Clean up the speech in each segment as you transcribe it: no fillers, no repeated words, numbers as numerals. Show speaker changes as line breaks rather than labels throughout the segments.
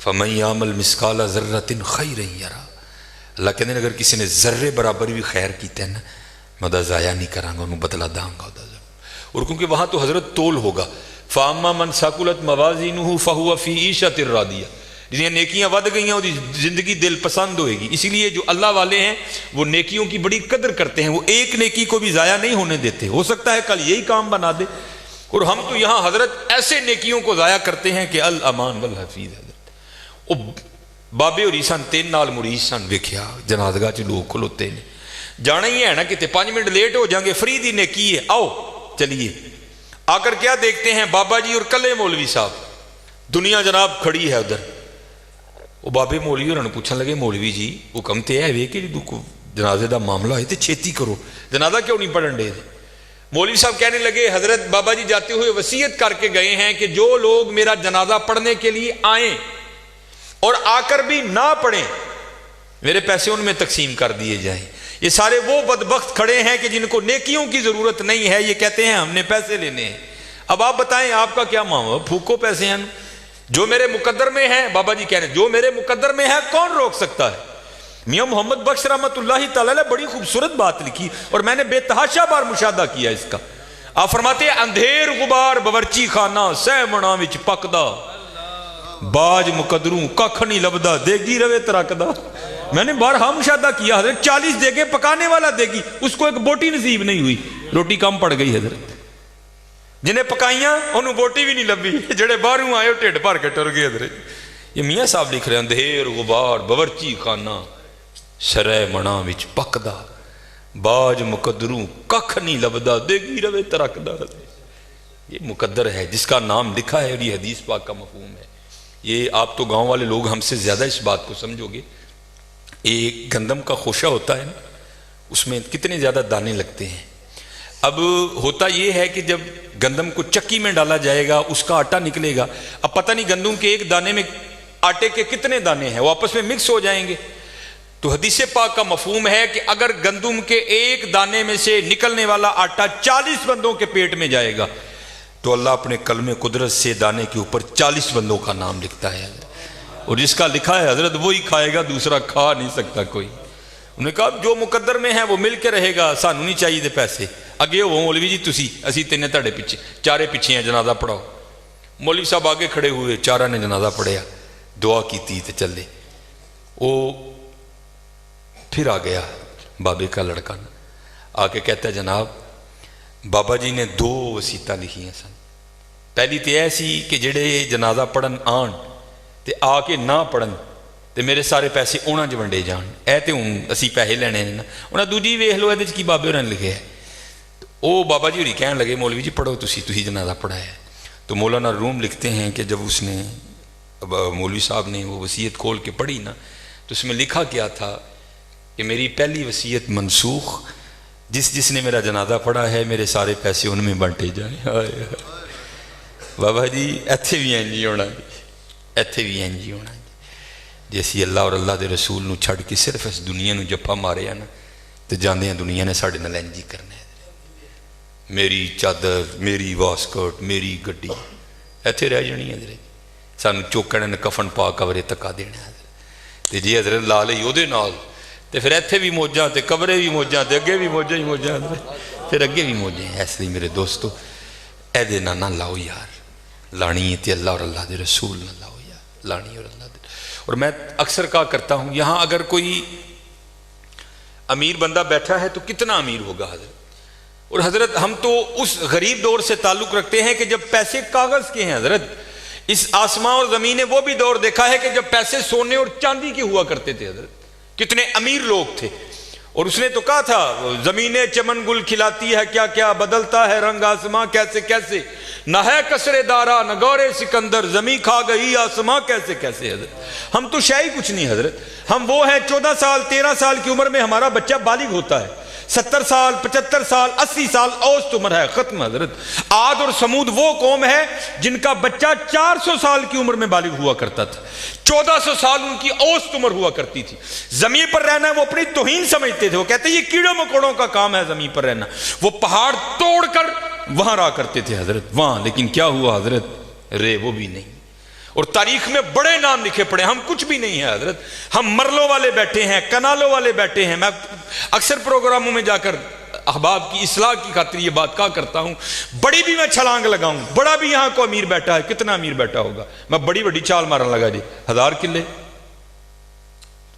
فَمَن يَعْمَلْ مِثْقَالَ ذَرَّةٍ خَيْرًا يَرَهُ. اللہ کہتے ہیں اگر کسی نے ذرے برابر بھی خیر کیتا ہے نا میں دا ضائع نہیں کروں گا، انہوں بدلا داں گا. اور کیونکہ وہاں تو حضرت تول ہوگا. فَأَمَّا مَنْ ثَقُلَتْ مَوَازِينُهُ فَهُوَ فِي عِيشَةٍ رَاضِيَةٍ. جنہیں نیکیاں ود گئی ہیں وہ زندگی دل پسند ہوئے گی. اسی لیے جو اللہ والے ہیں وہ نیکیوں کی بڑی قدر کرتے ہیں، وہ ایک نیکی کو بھی ضائع نہیں ہونے دیتے. ہو سکتا ہے کل یہی کام بنا دے. اور ہم تو یہاں حضرت ایسے نیکیوں کو ضائع کرتے ہیں کہ الامان والحفیظ. حضرت وہ بابے اور سن 3 نال مریض سن، ویکھیا جنازگاہ چ لوگ کھلوتے نے، جانا ہی ہے نا کتے 5 منٹ لیٹ ہو جائیں گے، فری دی نیکی ہے، آؤ چلیے. آ کر کیا دیکھتے ہیں بابا جی اور کلے مولوی صاحب، دنیا جناب کھڑی ہے ادھر. وہ بابے مولوی انہوں نے پوچھنے لگے مولوی جی حکم تے ہے کہ جنازے دا معاملہ ہے تو چھیتی کرو، جنازہ کیوں نہیں پڑھن دے. مولوی صاحب کہنے لگے حضرت بابا جی جاتے ہوئے وصیت کر کے گئے ہیں کہ جو لوگ میرا جنازہ پڑھنے کے لیے آئیں اور آ کر بھی نہ پڑھیں میرے پیسے ان میں تقسیم کر دیے جائیں. یہ سارے وہ بدبخت کھڑے ہیں کہ جن کو نیکیوں کی ضرورت نہیں ہے، یہ کہتے ہیں ہم نے پیسے لینے ہیں. اب آپ بتائیں آپ کا کیا معاملہ؟ پھوکو پیسے ہیں جو میرے مقدر میں ہیں. بابا جی کہہ رہے ہیں جو میرے مقدر میں ہے کون روک سکتا ہے. میاں محمد بخش رحمت اللہ تعالی نے بڑی خوبصورت بات لکھی اور میں نے بے تحاشا بار مشاہدہ کیا اس کا. آپ فرماتے ہیں اندھیر غبار باورچی خانہ سہ منا وچ پکدا، باج مقدروں ککھ نہیں لبدا، دیگی روے ترکدا. میں نے بارہا مشاہدہ کیا حضرت 40 دیگے پکانے والا دیگی، اس کو ایک بوٹی نصیب نہیں ہوئی، روٹی کم پڑ گئی. حضرت جنہیں پکائیاں انہوں بوٹی بھی نہیں لبی، جڑے باہروں آئے ٹھڈ بھر کے ٹر گئے. حضرت یہ میاں صاحب لکھ رہے ہیں اندھیر غبار باورچی خانہ سرے منا وچ پکدا، باج مقدروں ککھ نہیں لبدا، دیگی روے ترکدا. یہ مقدر ہے جس کا نام لکھا ہے اور یہ حدیث پاک کا مفہوم ہے. یہ آپ تو گاؤں والے لوگ ہم سے زیادہ اس بات کو سمجھو گے. ایک گندم کا خوشہ ہوتا ہے نا، اس میں کتنے زیادہ دانے لگتے ہیں. اب ہوتا یہ ہے کہ جب گندم کو چکی میں ڈالا جائے گا اس کا آٹا نکلے گا. اب پتہ نہیں گندم کے ایک دانے میں آٹے کے کتنے دانے ہیں، وہ آپس میں مکس ہو جائیں گے. تو حدیث پاک کا مفہوم ہے کہ اگر گندم کے ایک دانے میں سے نکلنے والا آٹا 40 بندوں کے پیٹ میں جائے گا تو اللہ اپنے کلم قدرت سے دانے کے اوپر 40 بندوں کا نام لکھتا ہے. اور جس کا لکھا ہے حضرت وہی کھائے گا، دوسرا کھا نہیں سکتا کوئی. انہوں نے کہا جو مقدر میں ہے وہ مل کے رہے گا، سانو نہیں چاہیے پیسے. اگے ہو مولوی جی تسی اسی تینے تاڑے پیچھے چارے پیچھے ہیں، جنازہ پڑھاؤ. مولوی صاحب آگے کھڑے ہوئے، چارہ نے جنازہ پڑھیا، دعا کی تھی تو چلے. وہ پھر آ گیا بابے کا لڑکا آ کے کہتا ہے جناب بابا جی نے 2 وصیتاں لکھی ہیں سن. پہلی تو ایسی کہ جڑے جنازہ پڑھن آن تے آ کے نہ پڑھن تے میرے سارے پیسے انہاں جو ونڈے جان. اے تے ہوں اسی پیسے لینے نا. انہاں دوجی ویکھ لو اے کی بابے ہوراں نے لکھے ہے. او بابا جی ہوری کہن لگے مولوی جی پڑھو تسی جنازہ پڑھایا ہے. تو مولانا روم لکھتے ہیں کہ جب اس نے مولوی صاحب نے وہ وصیت کھول کے پڑھی نا تو اس میں لکھا کیا تھا کہ میری پہلی وصیت منسوخ، جس نے میرا جنازہ پڑھا ہے میرے سارے پیسے ان میں بانٹے جائیں. بابا جی ایتھے بھی انج ہونا، ایتھے بھی انج ہونا. جیسی اللہ اور اللہ دے رسول نو چھڑ کے صرف اس دنیا نو جپا مارے نا تو جاندے ہیں دنیا نے ساڑھے نال انج کرنا ہے. میری چادر، میری واسکٹ، میری گڈی ایتھے رہ جانی ہے. سانو چوکن کفن پا کورے تکا دینا ہے. تے جی حضرت لا لئی او دے نال تے پھر ایتھے بھی موجاں تے قبرے بھی موجاں تے اگے بھی موجاں ہی موجاں پھر اگے بھی موجے ہیں. اس لیے میرے دوستو اے دے نہ لاؤ یار، لانی تے اللہ اور اللہ دے رسول نہ لاؤ یار، لانی اور اللہ دے. اور میں اکثر کہا کرتا ہوں یہاں اگر کوئی امیر بندہ بیٹھا ہے تو کتنا امیر ہوگا حضرت. اور حضرت ہم تو اس غریب دور سے تعلق رکھتے ہیں کہ جب پیسے کاغذ کے ہیں. حضرت اس آسمان اور زمین نے وہ بھی دور دیکھا ہے کہ جب پیسے سونے اور چاندی کے ہوا کرتے تھے. حضرت کتنے امیر لوگ تھے. اور اس نے تو کہا تھا زمینیں چمن گل کھلاتی ہے کیا کیا، بدلتا ہے رنگ آسماں کیسے کیسے، نہ ہے کسرے دارا نہ گورے سکندر، زمین کھا گئی آسماں کیسے کیسے. حضرت ہم تو شاہی کچھ نہیں. حضرت ہم وہ ہیں 14 سال 13 سال کی عمر میں ہمارا بچہ بالغ ہوتا ہے، 70 سال 75 سال 80 سال اوسط عمر ہے، ختم. حضرت عاد اور سمود وہ قوم ہے جن کا بچہ 400 سال کی عمر میں بالغ ہوا کرتا تھا، 1400 سال ان کی اوسط عمر ہوا کرتی تھی. زمین پر رہنا وہ اپنی توہین سمجھتے تھے. وہ کہتے ہیں یہ کیڑوں مکوڑوں کا کام ہے زمین پر رہنا. وہ پہاڑ توڑ کر وہاں رہا کرتے تھے حضرت وہاں. لیکن کیا ہوا حضرت؟ رے وہ بھی نہیں. اور تاریخ میں بڑے نام لکھے پڑے. ہم کچھ بھی نہیں ہیں حضرت, ہم مرلوں والے بیٹھے ہیں, کنالوں والے بیٹھے ہیں. میں اکثر پروگراموں میں جا کر احباب کی اصلاح کی خاطر یہ بات کہا کرتا ہوں, بڑی بھی میں چھلانگ لگاؤں, بڑا بھی یہاں کو امیر بیٹھا ہے, کتنا امیر بیٹھا ہوگا, میں بڑی بڑی چال مارن لگا جی 1000 کلے,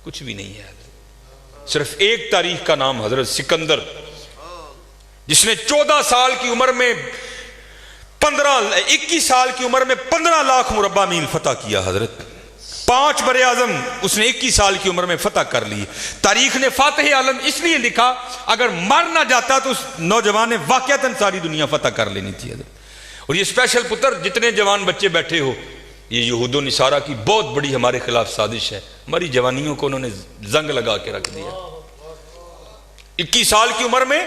کچھ بھی نہیں ہے حضرت. صرف ایک تاریخ کا نام حضرت سکندر, جس نے 14 سال کی عمر میں 21 سال کی عمر میں 15 لاکھ مربع میل فتح کیا حضرت. 5 بر اعظم اس نے 21 سال کی عمر میں فتح کر لی. تاریخ نے فاتح عالم اس لیے لکھا, اگر مر نہ جاتا تو اس نوجوان نے واقعتاً ساری دنیا فتح کر لینی تھی حضرت. اور یہ اسپیشل پتر جتنے جوان بچے بیٹھے ہو, یہ یہود و نصارہ کی بہت بڑی ہمارے خلاف سازش ہے. ہماری جوانیوں کو انہوں نے زنگ لگا کے رکھ دیا. 21 سال کی عمر میں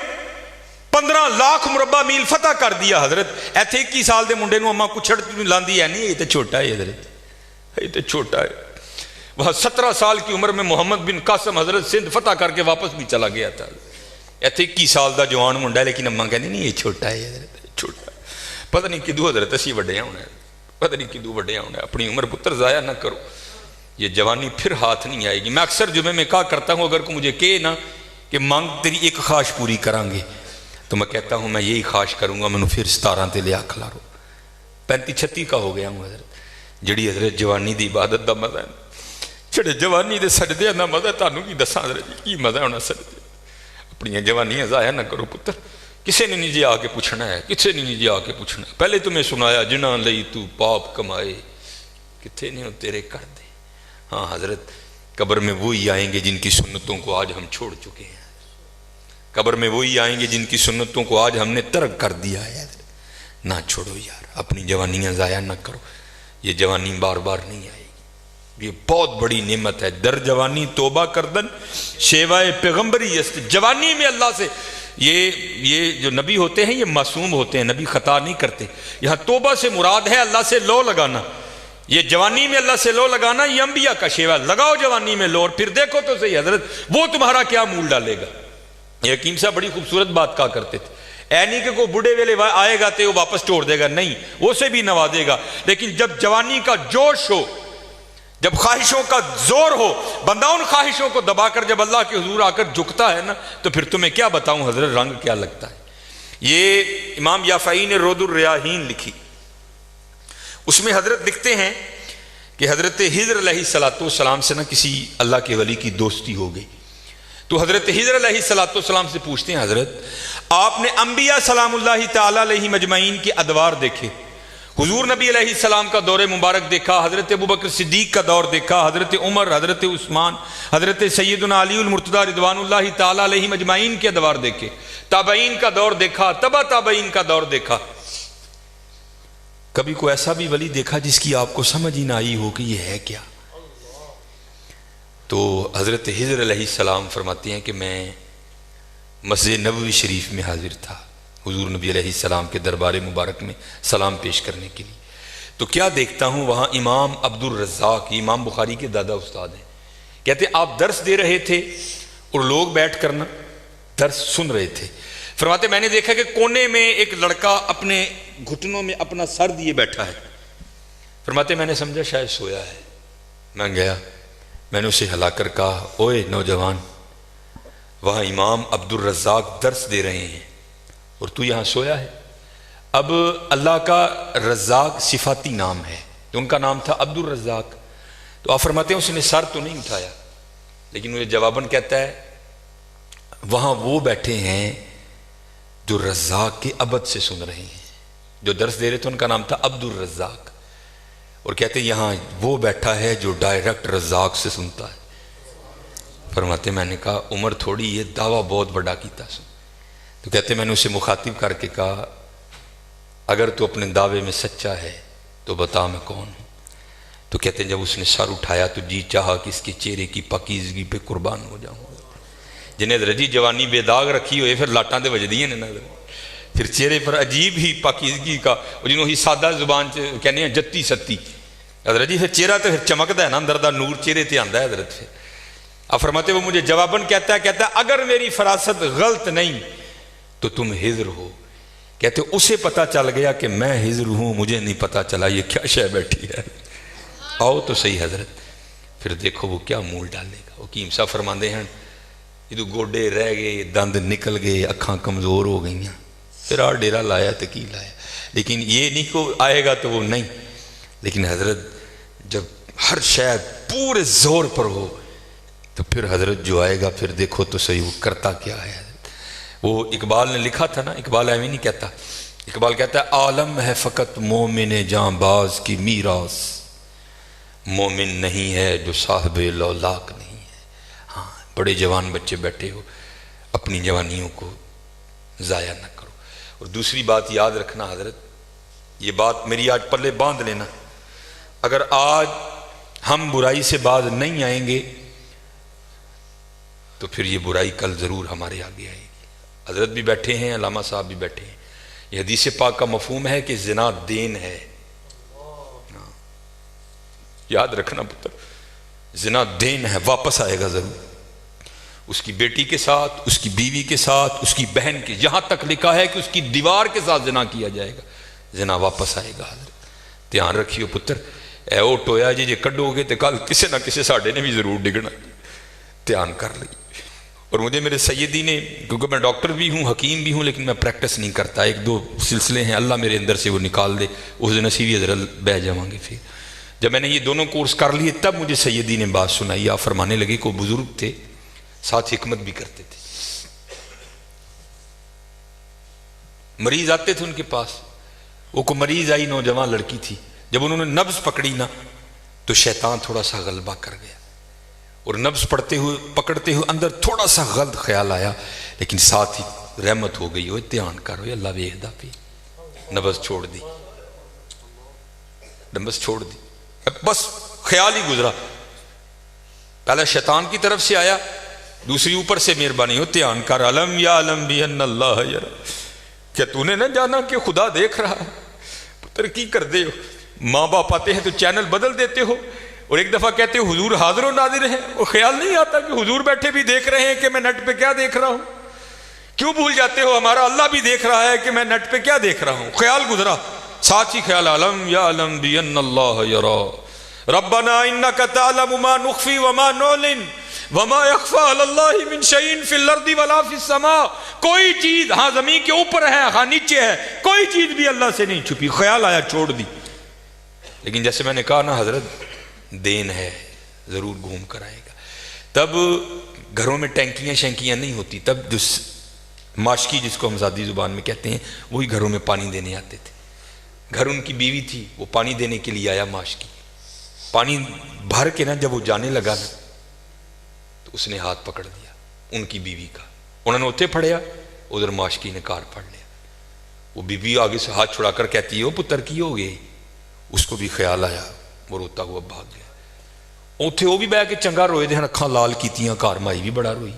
15 لاکھ مربع میل فتح کر دیا حضرت. ایتھے 21 سال دے منڈے نو اما کچھڑ لاندی ہے نہیں, یہ تو چھوٹا ہے حضرت, یہ تو چھوٹا ہے. وہاں 17 سال کی عمر میں محمد بن قاسم حضرت سندھ فتح کر کے واپس بھی چلا گیا تھا. ایتھے 21 سال دا جوان منڈا ہے, لیکن اما کہنے نہیں یہ چھوٹا ہے حضرت, چھوٹا. پتہ نہیں کدو حضرت اسی وڈے ہونا ہے, پتہ نہیں کدو وڈے ہونا ہے. اپنی عمر پتر ضائع نہ کرو, یہ جوانی پھر ہاتھ نہیں آئے گی. میں اکثر جمعے میں کہا کرتا ہوں, اگر کوئی مجھے کہے نا کہ مانگ تیری ایک خواہش پوری کریں گے, تو میں کہتا ہوں میں یہی خواہش کروں گا, میں پھر 17 تے لیا کھلارو. 35-36 کا ہو گیا ہوں حضرت. جڑی حضرت جوانی دی عبادت دا مزہ ہے, چھڑے جوانی دے سجدے دا مزہ ہے, تانوں کی دساں حضرت کی مزہ ہونا سجدے. اپنی جوانیاں ضائع نہ کرو پتر. کسے نے نہیں جی آ کے پوچھنا ہے, کسے نے نہیں جی آ کے پوچھنا ہے. پہلے تمہیں سنایا جنہاں لئی تو پاپ کمائے, کتھے نے تیرے کر دے. ہاں حضرت, قبر میں وہی آئیں گے جن کی سنتوں کو آج ہم چھوڑ چکے ہیں. قبر میں وہی آئیں گے جن کی سنتوں کو آج ہم نے ترک کر دیا ہے. نہ چھوڑو یار, اپنی جوانیاں ضائع نہ کرو. یہ جوانی بار بار نہیں آئے گی, یہ بہت بڑی نعمت ہے. در جوانی توبہ کردن شیوائے پیغمبری است. جوانی میں اللہ سے, یہ جو نبی ہوتے ہیں یہ معصوم ہوتے ہیں, نبی خطا نہیں کرتے. یہاں توبہ سے مراد ہے اللہ سے لو لگانا. یہ جوانی میں اللہ سے لو لگانا یہ انبیاء کا شیوا. لگاؤ جوانی میں لو, اور پھر دیکھو تو صحیح حضرت وہ تمہارا کیا مول ڈالے گا. یہ حکیم صاحب بڑی خوبصورت بات کہا کرتے تھے, اے نہیں کہ کوئی بڑھے ویلے آئے گا تو وہ واپس چھوڑ دے گا, نہیں, وہ سے بھی نوازے گا. لیکن جب جوانی کا جوش ہو, جب خواہشوں کا زور ہو, بندہ ان خواہشوں کو دبا کر جب اللہ کے حضور آ کر جھکتا ہے نا, تو پھر تمہیں کیا بتاؤں حضرت رنگ کیا لگتا ہے. یہ امام یافعی نے رود الریاحین لکھی, اس میں حضرت لکھتے ہیں کہ حضرت خضر علیہ السلام سے نا کسی اللہ کے ولی کی دوستی ہو گئی. تو حضرت خضر علیہ السلام سے پوچھتے ہیں, حضرت آپ نے انبیاء سلام اللہ تعالیٰ علیہ مجمعین کے ادوار دیکھے, حضور نبی علیہ السلام کا دور مبارک دیکھا, حضرت ابوبکر صدیق کا دور دیکھا, حضرت عمر, حضرت عثمان, حضرت سیدنا علی المرتضیٰ رضوان اللہ تعالیٰ علیہ مجمعین کے ادوار دیکھے, تابعین کا دور دیکھا, تبع تابعین کا دور دیکھا, کبھی کوئی ایسا بھی ولی دیکھا جس کی آپ کو سمجھ ہی نہ آئی ہو کہ یہ ہے کیا؟ تو حضرت خضر علیہ السلام فرماتے ہیں کہ میں مسجد نبوی شریف میں حاضر تھا حضور نبی علیہ السلام کے دربار مبارک میں سلام پیش کرنے کے لیے. تو کیا دیکھتا ہوں وہاں امام عبد الرزاق, امام بخاری کے دادا استاد ہیں, کہتے ہیں آپ درس دے رہے تھے اور لوگ بیٹھ کر نا درس سن رہے تھے. فرماتے میں نے دیکھا کہ کونے میں ایک لڑکا اپنے گھٹنوں میں اپنا سر دیے بیٹھا ہے. فرماتے میں نے سمجھا شاید سویا ہے. میں گیا, میں نے اسے ہلا کر کہا, اوئے نوجوان, وہاں امام عبد الرزاق درس دے رہے ہیں اور تو یہاں سویا ہے. اب اللہ کا رزاق صفاتی نام ہے, تو ان کا نام تھا عبد الرزاق. تو آپ فرماتے ہیں اس نے سر تو نہیں اٹھایا, لیکن مجھے جواباً کہتا ہے وہاں وہ بیٹھے ہیں جو رزاق کے عبد سے سن رہے ہیں, جو درس دے رہے تھے ان کا نام تھا عبد الرزاق, اور کہتے ہیں یہاں وہ بیٹھا ہے جو ڈائریکٹ رزاق سے سنتا ہے. فرماتے میں نے کہا عمر تھوڑی, یہ دعویٰ بہت بڑا کیتا سن. تو کہتے میں نے اسے مخاطب کر کے کہا اگر تو اپنے دعوے میں سچا ہے تو بتا میں کون ہوں. تو کہتے ہیں جب اس نے سر اٹھایا تو جی چاہا کہ اس کے چہرے کی پاکیزگی پہ قربان ہو جاؤں. جنہیں رجی جوانی بے داغ رکھی ہوئے پھر لاٹاں دے وجدیاں نے نظر, پھر چہرے پر عجیب ہی پاکیزگی کا, جنہوں ہی سادہ زبان کہنے ہیں جتی ستی حضرت جی, پھر چہرہ تو پھر چمکتا ہے نا, اندر دا نور چہرے تے آندا ہے حضرت. پھر اب فرماتے وہ مجھے جواباً کہتا ہے اگر میری فراست غلط نہیں تو تم خضر ہو. کہتے اسے پتہ چل گیا کہ میں خضر ہوں, مجھے نہیں پتہ چلا یہ کیا شے بیٹھی ہے. آؤ تو صحیح حضرت، پھر دیکھو وہ کیا مول ڈالے گا۔ حکیم صاحب فرماندے ہیں جدو گوڈے رہ گئے، دند نکل گئے، اکھاں کمزور ہو گئیں، پھر آ ڈیرا لایا تو کی لایا، لیکن یہ نہیں کہ آئے گا تو وہ نہیں۔ لیکن حضرت جب ہر شاید پورے زور پر ہو تو پھر حضرت جو آئے گا پھر دیکھو تو صحیح وہ کرتا کیا ہے۔ حضرت وہ اقبال نے لکھا تھا نا، اقبال ایویں نہیں کہتا، اقبال کہتا ہے عالم ہے فقط مومن جاں باز کی میراث، مومن نہیں ہے جو صاحب لولاک نہیں ہے۔ ہاں بڑے جوان بچے بیٹھے ہو، اپنی جوانیوں کو ضائع نہ کرو۔ اور دوسری بات یاد رکھنا حضرت، یہ بات میری آج پلے باندھ لینا، اگر آج ہم برائی سے باز نہیں آئیں گے تو پھر یہ برائی کل ضرور ہمارے آگے آئے گی۔ حضرت بھی بیٹھے ہیں، علامہ صاحب بھی بیٹھے ہیں، یہ حدیث پاک کا مفہوم ہے کہ زنا دین ہے۔ یاد رکھنا پتر، زنا دین ہے، واپس آئے گا ضرور، اس کی بیٹی کے ساتھ، اس کی بیوی کے ساتھ، اس کی بہن کے، یہاں تک لکھا ہے کہ اس کی دیوار کے ساتھ زنا کیا جائے گا، زنا واپس آئے گا۔ حضرت دھیان رکھیو پتر، اے او ٹویا جی کڈو گے تو کل کسی نہ کسی ساڈے نے بھی ضرور ڈگنا، دھیان کر لی۔ اور مجھے میرے سیدی نے، کیونکہ میں ڈاکٹر بھی ہوں، حکیم بھی ہوں، لیکن میں پریکٹس نہیں کرتا، ایک دو سلسلے ہیں، اللہ میرے اندر سے وہ نکال دے، اس دن اسی بھی حضرت بہ جاؤں گے۔ پھر جب میں نے یہ دونوں کورس کر لیے تب مجھے سیدی نے بات سنائی، آپ فرمانے لگے کہ وہ بزرگ تھے، ساتھ حکمت بھی کرتے تھے، مریض آتے تھے ان کے پاس، وہ کو مریض آئی، نوجوان لڑکی تھی، جب انہوں نے نبض پکڑی نا تو شیطان تھوڑا سا غلبہ کر گیا، اور نبض پکڑتے ہوئے اندر تھوڑا سا غلط خیال آیا، لیکن ساتھ ہی رحمت ہو گئی، دھیان کرو اللہ ویکھدا پی، نبض چھوڑ دی، نبض چھوڑ دی، بس خیال ہی گزرا، پہلا شیطان کی طرف سے آیا، دوسری اوپر سے مہربانی ہو، دھیان کر، علم یا علم بھی ان اللہ یرا، کیا تو نے نہ جانا کہ خدا دیکھ رہا ہے؟ پتر کی کر دے ہو، ماں باپ آتے ہیں تو چینل بدل دیتے ہو، اور ایک دفعہ کہتے ہو حضور حاضر و ناظر ہیں، وہ خیال نہیں آتا کہ حضور بیٹھے بھی دیکھ رہے ہیں کہ میں نیٹ پہ کیا دیکھ رہا ہوں؟ کیوں بھول جاتے ہو ہمارا اللہ بھی دیکھ رہا ہے کہ میں نیٹ پہ کیا دیکھ رہا ہوں؟ خیال گزرا، ساتھ ہی خیال، علم یا علم بھی ان اللہ یرا، ربنا انک تعلم ما نخفی وما نعلن وما یخفی علی اللہ من شیء فی الارض ولا فی السماء، کوئی چیز ہاں زمین کے اوپر ہے، ہاں نیچے ہے، کوئی چیز بھی اللہ سے نہیں چھپی۔ خیال آیا، چھوڑ دی، لیکن جیسے میں نے کہا نا حضرت دین ہے، ضرور گھوم کر آئے گا۔ تب گھروں میں ٹینکیاں شینکیاں نہیں ہوتی، تب جو ماشکی جس کو ہم ذاتی زبان میں کہتے ہیں، وہی گھروں میں پانی دینے آتے تھے۔ گھر ان کی بیوی تھی، وہ پانی دینے کے لیے آیا، ماشکی پانی بھر کے نا جب وہ جانے لگا نا تو اس نے ہاتھ پکڑ دیا ان کی بیوی کا، انہوں نے اتنے پھڑیا، ادھر ماشکی نے کار پھڑ لیا، وہ بیوی آگے سے ہاتھ چھڑا کر کہتی ہے وہ پتر کی ہو گئے، اس کو بھی خیال آیا، وہ روتا ہوا بھاگ گیا، اتنے وہ بھی بہ کے چنگا روئے دے، اکھاں لال کیتیاں، کار مائی بھی بڑا روئی،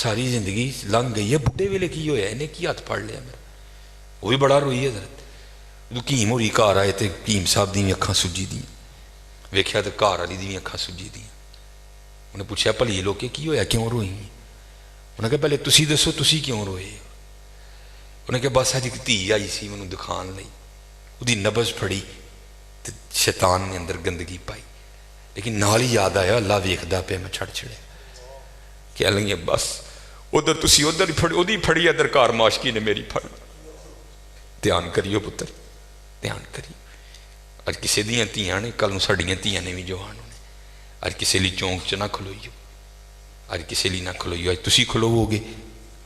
ساری زندگی لنگ گئی ہے، بڈھے ویلے کی ہویا انہیں کی ہاتھ پھڑ لیا میرا، وہ بھی بڑا روئی ہے حضرت۔ کیم ہوری کار آئے تے کیم صاحب دی اکھاں سجی دی، ویکھیا تے کار والی دی اکھاں سجی دی، انہیں پوچھا بھلی لوگ کی ہویا کیوں روئی؟ انہیں کہا پہلے تسی دسو تسی کیوں روئے؟ انہیں کہا بس اج ایک دھی آئی سی مینوں دکھان لئی، وہ نبض پھڑی تے شیطان نے اندر گندگی پائی، لیکن نال ہی یاد آیا اللہ ویکھدا پیا، میں چھڑ چھڑے کہ لگی بس ادھر تسی ادھر ہی پھڑی، ادھی پھڑی ادھر کار ماشکی نے میری پھڑ۔ دھیان کریو پتر، دھیان کریو، اج کسی دیاں تیاں نے، کل ساڈیاں تیاں نے بھی جوان ہونے، اج کسی لی چونک چ نہ کھلوئیو، اج کسی لی نہ کھلوئیو، اج تسی کھلوو گے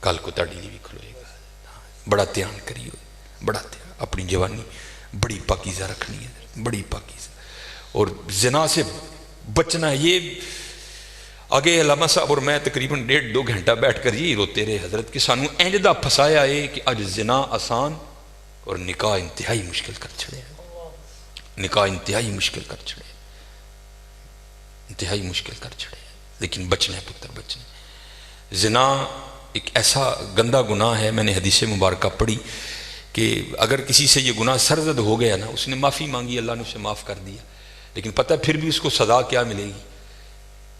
کل کو تاڈی لی بھی کھلوئے گا۔ بڑا دھیان کریو، بڑا دھیان، اپنی جوانی بڑی پاکیزہ رکھنی ہے، بڑی پاکیزہ، اور زنا سے بچنا ہے۔ یہ آگے علامہ صاحب اور میں تقریباً 1.5-2 گھنٹہ بیٹھ کر یہی روتے رہے حضرت کہ سانو اینج دا پھسایا ہے کہ اج زنا آسان اور نکاح انتہائی مشکل کر چھڑے، نکاح انتہائی مشکل کر چھڑے، انتہائی مشکل کر چھڑے، لیکن بچنا ہے پتر، بچنا ہے۔ زنا ایک ایسا گندا گناہ ہے، میں نے حدیث مبارکہ پڑھی کہ اگر کسی سے یہ گناہ سرزد ہو گیا نا، اس نے معافی مانگی، اللہ نے اسے معاف کر دیا، لیکن پتہ پھر بھی اس کو سزا کیا ملے گی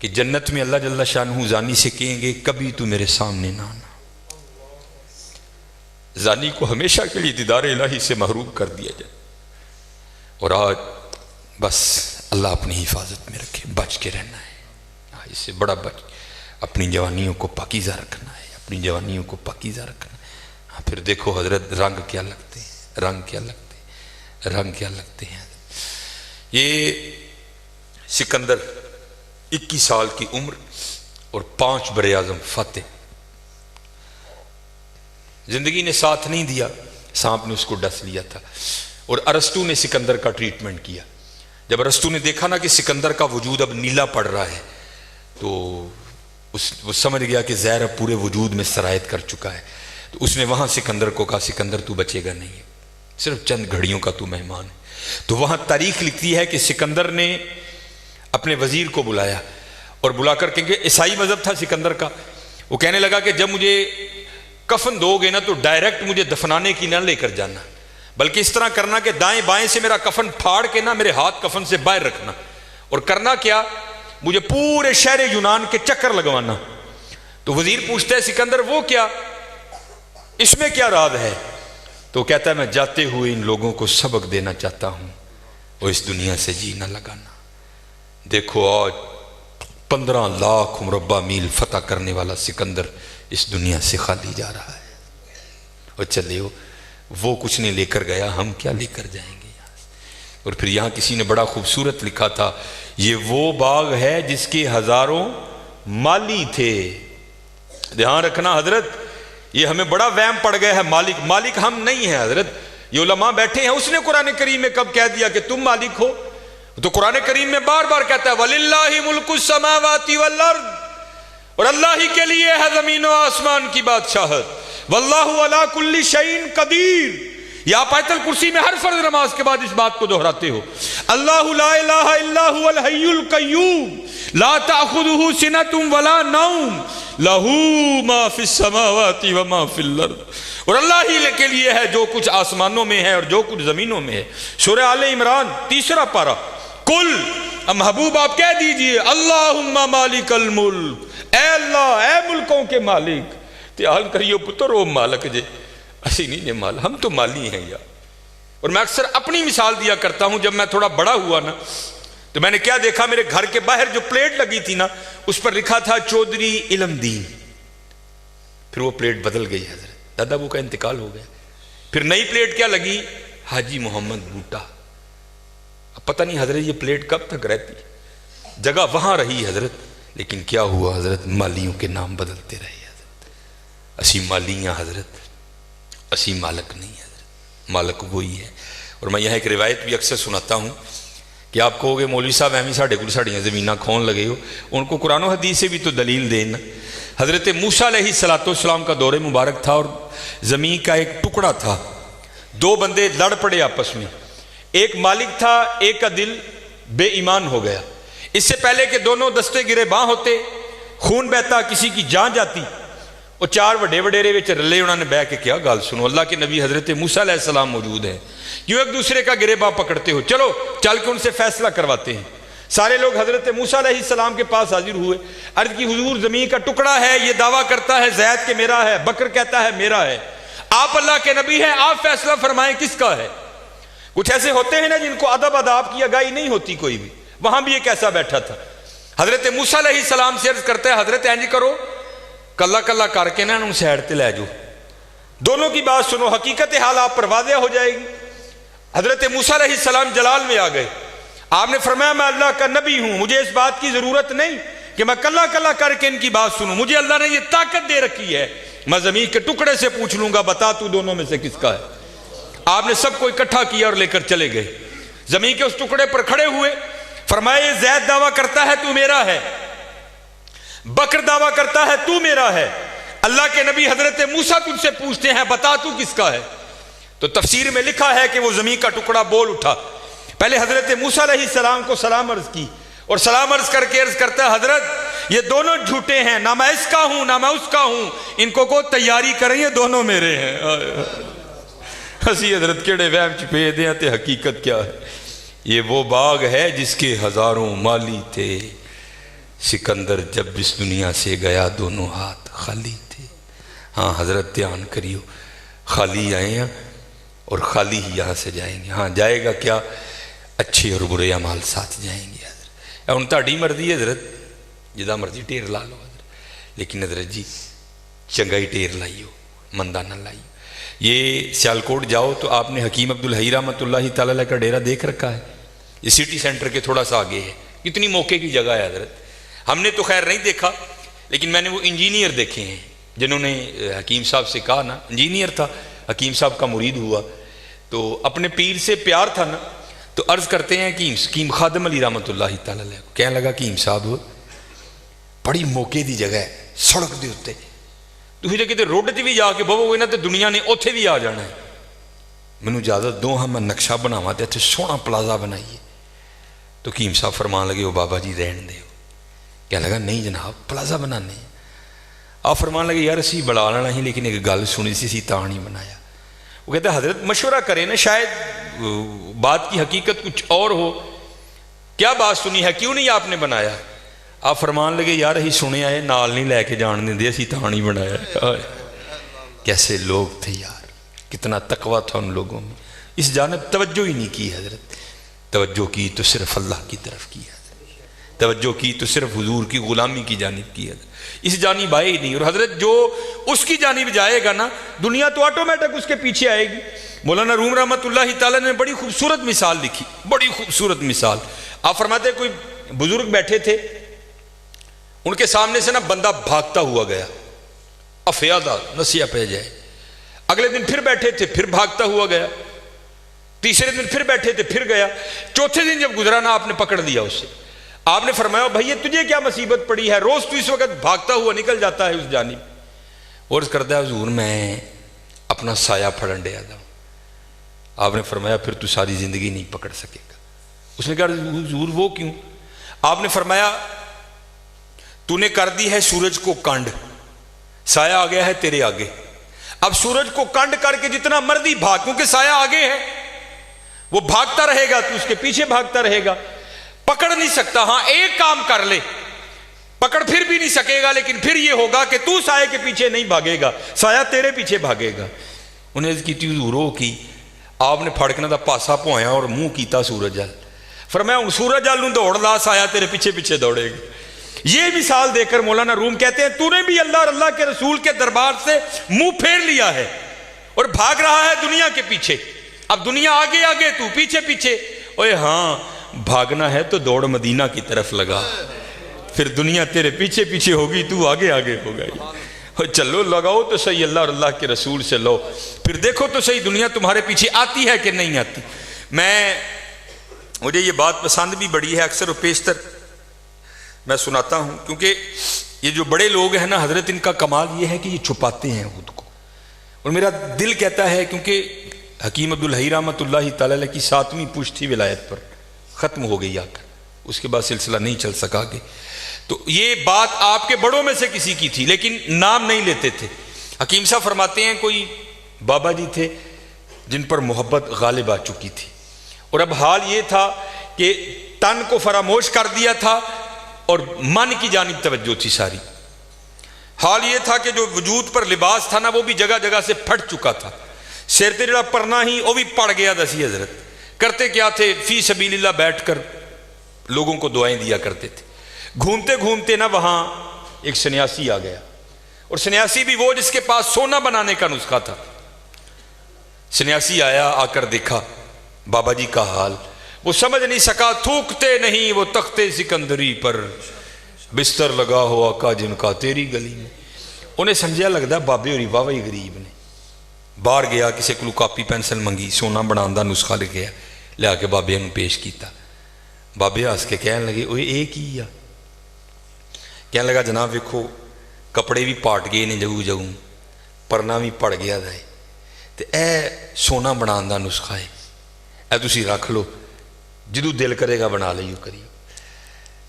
کہ جنت میں اللہ جل شانہ زانی سے کہیں گے کبھی تو میرے سامنے نہ آنا۔ زانی کو ہمیشہ کے لیے دیدار الہی سے محروم کر دیا جائے، اور آج بس اللہ اپنی حفاظت میں رکھے، بچ کے رہنا ہے، اس سے بڑا بچ، اپنی جوانیوں کو پاکیزہ رکھنا ہے، اپنی جوانیوں کو پاکیزہ رکھنا ہے۔ پھر دیکھو حضرت رنگ کیا لگتے ہیں، رنگ کیا لگتے ہیں، رنگ کیا لگتے ہیں۔ یہ سکندر 21 سال کی عمر اور 5 بر اعظم فتح، زندگی نے ساتھ نہیں دیا، سانپ نے اس کو ڈس لیا تھا۔ اور ارسطو نے سکندر کا ٹریٹمنٹ کیا۔ جب ارسطو نے دیکھا نا کہ سکندر کا وجود اب نیلا پڑ رہا ہے تو وہ سمجھ گیا کہ زہر اب پورے وجود میں سرایت کر چکا ہے، تو اس نے وہاں سکندر کو کہا سکندر تو بچے گا نہیں، صرف چند گھڑیوں کا تو مہمان ہے۔ تو وہاں تاریخ لکھتی ہے کہ سکندر نے اپنے وزیر کو بلایا اور بلا کر کہیں گے عیسائی مذہب تھا سکندر کا، وہ کہنے لگا کہ جب مجھے کفن دو گے نا تو ڈائریکٹ مجھے دفنانے کی نہ لے کر جانا، بلکہ اس طرح کرنا کہ دائیں بائیں سے میرا کفن پھاڑ کے نا میرے ہاتھ کفن سے باہر رکھنا، اور کرنا کیا، مجھے پورے شہر یونان کے چکر لگوانا۔ تو وزیر پوچھتا ہے سکندر وہ کیا، اس میں کیا راز ہے؟ تو کہتا ہے میں جاتے ہوئے ان لوگوں کو سبق دینا چاہتا ہوں وہ اس دنیا سے جی نہ لگانا۔ دیکھو آج 15 لاکھ مربع میل فتح کرنے والا سکندر اس دنیا سے خالی جا رہا ہے، اور چلے وہ کچھ نہیں لے کر گیا، ہم کیا لے کر جائیں گے یہاں سے۔ اور پھر یہاں کسی نے بڑا خوبصورت لکھا تھا، یہ وہ باغ ہے جس کے ہزاروں مالی تھے۔ دھیان رکھنا حضرت، یہ ہمیں بڑا وہم پڑ گیا ہے، مالک مالک ہم نہیں ہیں حضرت، یہ علماء بیٹھے ہیں، اس نے قرآن کریم میں کب کہہ دیا کہ تم مالک ہو؟ تو قرآن کریم میں بار بار کہتا ہے وَلِلَّهِ مُلْكُ السَّمَاوَاتِ وَالْأَرْضِ، اور اللہ ہی کے لیے ہے زمین و آسمان کی بادشاہت، وَاللَّهُ عَلَىٰ كُلِّ شَيْءٍ قَدِيرٌ۔ یہ آپ آیت الکرسی میں ہر فرض نماز کے بعد اس بات کو دہراتے ہو، اللہ لا الہ الا هو الحی القیوم لا تأخذہ سنۃ ولا نوم لہ ما فی السماوات وما فی الارض، اور اللہ ہی کے لیے ہے جو کچھ آسمانوں میں ہے اور جو کچھ زمینوں میں ہے۔ سورہ آل عمران 3 پارہ، کل محبوب آپ کہہ دیجئے اللہم مالک الملک، اے اللہ اے ملکوں کے مالک، تیال کریو پتر او مالک جے، اسی نہیں مال، ہم تو مالی ہیں یار۔ اور میں اکثر اپنی مثال دیا کرتا ہوں، جب میں تھوڑا بڑا ہوا نا تو میں نے کیا دیکھا، میرے گھر کے باہر جو پلیٹ لگی تھی نا اس پر لکھا تھا چودھری علم دین، پھر وہ پلیٹ بدل گئی حضرت، دادا ابو کا انتقال ہو گیا، پھر نئی پلیٹ کیا لگی، حاجی محمد بوٹا۔ اب پتہ نہیں حضرت یہ پلیٹ کب تک رہتی، جگہ وہاں رہی حضرت، لیکن کیا ہوا حضرت، مالیوں کے نام بدلتے رہے حضرت، اسی مالیاں حضرت، اسی مالک نہیں حضرت، مالک وہی ہے۔ اور میں یہاں ایک روایت بھی اکثر سناتا ہوں کہ آپ کہو گے مولوی صاحب ایویں ساڑھے کو ساڑیاں زمیناں کھون لگے ہو، ان کو قرآن و حدیث سے بھی تو دلیل دینا۔ حضرت موسیٰ علیہ السلام کا دور مبارک تھا اور زمین کا ایک ٹکڑا تھا، 2 بندے لڑ پڑے آپس میں، ایک مالک تھا، ایک کا دل بے ایمان ہو گیا۔ اس سے پہلے کہ دونوں دستے گرے باں ہوتے، خون بہتا، کسی کی جان جاتی، وہ 4 وڈے وڈیرے وچ رلے، انہوں نے بہ کے کیا گال سنو، اللہ کے نبی حضرت موسیٰ علیہ السلام موجود ہیں، کیوں ایک دوسرے کا گریباں پکڑتے ہو، چلو چل کے ان سے فیصلہ کرواتے ہیں۔ سارے لوگ حضرت موسیٰ علیہ السلام کے پاس حاضر ہوئے، عرض کی حضور زمین کا ٹکڑا ہے، یہ دعویٰ کرتا ہے زید کہ میرا ہے، بکر کہتا ہے میرا ہے، آپ اللہ کے نبی ہیں، آپ فیصلہ فرمائیں کس کا ہے۔ کچھ ایسے ہوتے ہیں نا جن کو ادب اداب کی آگاہی نہیں ہوتی کوئی بھی، وہاں بھی ایک ایسا بیٹھا تھا۔ حضرت موسیٰ علیہ السلام سے عرض کرتا ہے حضرت اینج کرو، کلا کلا کر کے نا ان سیڈ تے لے جو، دونوں کی بات سنو، حقیقت حال آپ پر واضح ہو جائے گی۔ حضرت موسیٰ علیہ السلام جلال میں آ گئے، آپ نے فرمایا میں اللہ کا نبی ہوں، مجھے اس بات کی ضرورت نہیں کہ میں کلا کلا کر کے ان کی بات سنوں، مجھے اللہ نے یہ طاقت دے رکھی ہے، میں زمین کے ٹکڑے سے پوچھ لوں گا بتا تو دونوں میں سے کس کا ہے۔ آپ نے سب کو اکٹھا کیا اور لے کر چلے گئے، زمین کے اس ٹکڑے پر کھڑے ہوئے، فرمایا یہ زید دعویٰ کرتا ہے تو میرا ہے، بکر دعویٰ کرتا ہے تو میرا ہے، اللہ کے نبی حضرت موسیٰ تجھ سے پوچھتے ہیں بتا تو کس کا ہے۔ تو تفسیر میں لکھا ہے کہ وہ زمین کا ٹکڑا بول اٹھا، پہلے حضرت موسیٰ علیہ السلام کو سلام عرض کی، اور سلام عرض کر کے عرض کرتا ہے حضرت یہ دونوں جھوٹے ہیں، نہ میں اس کا ہوں نہ میں اس کا ہوں، ان کو تیاری کریں، یہ دونوں میرے ہیں۔ ہسی حضرت کیڑے وہم چھپے دیں تے حقیقت کیا ہے، یہ وہ باغ ہے جس کے ہزاروں مالی تھے، سکندر جب اس دنیا سے گیا دونوں ہاتھ خالی تھے۔ ہاں حضرت دھیان کریو، خالی آئے ہیں اور خالی ہی یہاں سے جائیں گے۔ ہاں جائے گا کیا، اچھے اور برے اعمال ساتھ جائیں گے حضرت. ہن تہاڈی مرضی حضرت, جدا مرضی ٹھیر لا لو حضرت, لیکن حضرت جی چنگا ہی ٹھیر لائیو, مندہ نہ لائیو. یہ سیالکوٹ جاؤ تو آپ نے حکیم عبدالحی رحمۃ اللہ تعالی علیہ کا ڈیرا دیکھ رکھا ہے. یہ سٹی سینٹر کے تھوڑا سا آگے ہے. کتنی موقع کی جگہ ہے حضرت. ہم نے تو خیر نہیں دیکھا, لیکن میں نے وہ انجینئر دیکھے ہیں جنہوں نے حکیم صاحب سے کہا نا, انجینئر تھا, حکیم صاحب کا مرید ہوا تو اپنے پیر سے پیار تھا نا, تو عرض کرتے ہیں کہ حکیم خادم علی رحمۃ اللہ تعالی علیہ کو کہنے لگا کہ حکیم صاحب بڑی موقع دی جگہ ہے سڑک دے اتنے, تھی تو کتنے روڈ 'تے بھی جا کے بہو گے نا تو دنیا نے اوتھے بھی آ جانا ہے, مینوں اجازت دو ہاں میں نقشہ بناواں تے اتنے سوہنا پلازا بنائیے. تو حکیم صاحب فرمان لگے وہ بابا جی رہن دے. کہنے لگا نہیں جناب پلازا بنانے. آپ فرمان لگے یار اسی بڑا لینا ہی, لیکن ایک گل سنی سی اسی تاں نہیں بنایا. وہ کہتا ہے حضرت مشورہ کریں نا, شاید بات کی حقیقت کچھ اور ہو. کیا بات سنی ہے, کیوں نہیں آپ نے بنایا؟ آپ فرمان لگے یار ہی سنے آئے نال نہیں لے کے جان دیں, اسی تاں نہیں بنایا. کیسے لوگ تھے یار, کتنا تقویٰ تھا ان لوگوں میں. اس جانب توجہ ہی نہیں کی حضرت. توجہ کی تو صرف اللہ کی طرف کی حضرت, توجہ کی تو صرف حضور کی غلامی کی جانب کی حضرت. اس جانب آئے ہی نہیں. اور حضرت جو اس کی جانب جائے گا نا, دنیا تو آٹومیٹک اس کے پیچھے آئے گی. مولانا روم رحمۃ اللہ تعالیٰ نے بڑی خوبصورت مثال لکھی, بڑی خوبصورت مثال. آپ فرماتے کوئی بزرگ بیٹھے تھے, ان کے سامنے سے نا بندہ بھاگتا ہوا گیا, افیادہ نسیہ پہ جائے. اگلے دن پھر بیٹھے تھے, پھر بھاگتا ہوا گیا. تیسرے دن پھر بیٹھے تھے, پھر گیا. چوتھے دن جب گزرا نا آپ نے پکڑ لیا اسے. آپ نے فرمایا بھائی تجھے کیا مصیبت پڑی ہے, روز تو اس وقت بھاگتا ہوا نکل جاتا ہے اس جانب. اور اس کرتا ہے حضور میں اپنا سایہ پھڑن دیا تھا. آپ نے فرمایا پھر تو ساری زندگی نہیں پکڑ سکے گا. اس نے کہا حضور وہ کیوں؟ آپ نے فرمایا تو نے کر دی ہے سورج کو کانڈ, سایہ آ گیا ہے تیرے آگے. اب سورج کو کانڈ کر کے جتنا مرضی بھاگ, کیونکہ سایہ آگے ہے, وہ بھاگتا رہے گا تو اس کے پیچھے بھاگتا رہے گا, پکڑ نہیں سکتا. ہاں ایک کام کر لے, پکڑ پھر بھی نہیں سکے گا, لیکن پھر یہ ہوگا کہ تو سایہ کے پیچھے نہیں بھاگے گا, سایہ تیرے پیچھے بھاگے گا. انہیں عرض کی تھی حضور کی. آپ نے پھڑکنا دا پاسا پویا اور منہ کیتا سورج جل. فرمایا ہوں سورج جل نوں دوڑ لا, سایہ تیرے پیچھے پیچھے دوڑے گا. یہ مثال دے کر مولانا روم کہتے ہیں تو نے بھی اللہ اور اللہ کے رسول کے دربار سے منہ پھیر لیا ہے اور بھاگ رہا ہے دنیا کے پیچھے. اب دنیا آگے آگے, تو پیچھے پیچھے. اوے ہاں بھاگنا ہے تو دوڑ مدینہ کی طرف لگا, پھر دنیا تیرے پیچھے پیچھے ہوگی, تو آگے آگے ہوگا. چلو لگاؤ تو صحیح اللہ اور اللہ کے رسول سے لو, پھر دیکھو تو صحیح دنیا تمہارے پیچھے آتی ہے کہ نہیں آتی. مجھے یہ بات پسند بھی بڑی ہے, اکثر و بیشتر میں سناتا ہوں, کیونکہ یہ جو بڑے لوگ ہیں نا حضرت, ان کا کمال یہ ہے کہ یہ چھپاتے ہیں خود کو. اور میرا دل کہتا ہے, کیونکہ حکیم عبدالحی رحمۃ اللہ تعالی علیہ کی 7ویں پشت تھی ولایت پر, ختم ہو گئی آ کر, اس کے بعد سلسلہ نہیں چل سکا کہ. تو یہ بات آپ کے بڑوں میں سے کسی کی تھی, لیکن نام نہیں لیتے تھے. حکیم صاحب فرماتے ہیں کوئی بابا جی تھے جن پر محبت غالب آ چکی تھی, اور اب حال یہ تھا کہ تن کو فراموش کر دیا تھا اور من کی جانب توجہ تھی ساری. حال یہ تھا کہ جو وجود پر لباس تھا نا وہ بھی جگہ جگہ سے پھٹ چکا تھا. سر تے جڑا پرنا ہی وہ بھی پڑ گیا دسی حضرت. کرتے کیا تھے, فی سبیل اللہ بیٹھ کر لوگوں کو دعائیں دیا کرتے تھے. گھومتے گھومتے نا وہاں ایک سنیاسی آ گیا, اور سنیاسی بھی وہ جس کے پاس سونا بنانے کا نسخہ تھا. سنیاسی آیا, آ کر دیکھا بابا جی کا حال, وہ سمجھ نہیں سکا. تھوکتے نہیں وہ تختے سکندری پر, بستر لگا ہوا آقا جن کا تیری گلی میں. انہیں سمجھا لگتا بابے ہوری واہ ہی غریب نے. باہر گیا, کسی کو کاپی پینسل منگی, سونا بنان دا نسخہ لکھیا, لیا کے بابے نے پیش کیتا. بابے ہس کے کہنے لگے اوے اے کی آ؟ کہنے لگا جناب ویکھو کپڑے بھی پاٹ گئے نے جگو جگو, پرنا بھی پڑ گیا ہے, تے اے سونا بنان دا نسخہ ہے, اے تسی رکھ لو, جدو دل کرے گا بنا لیو کریو.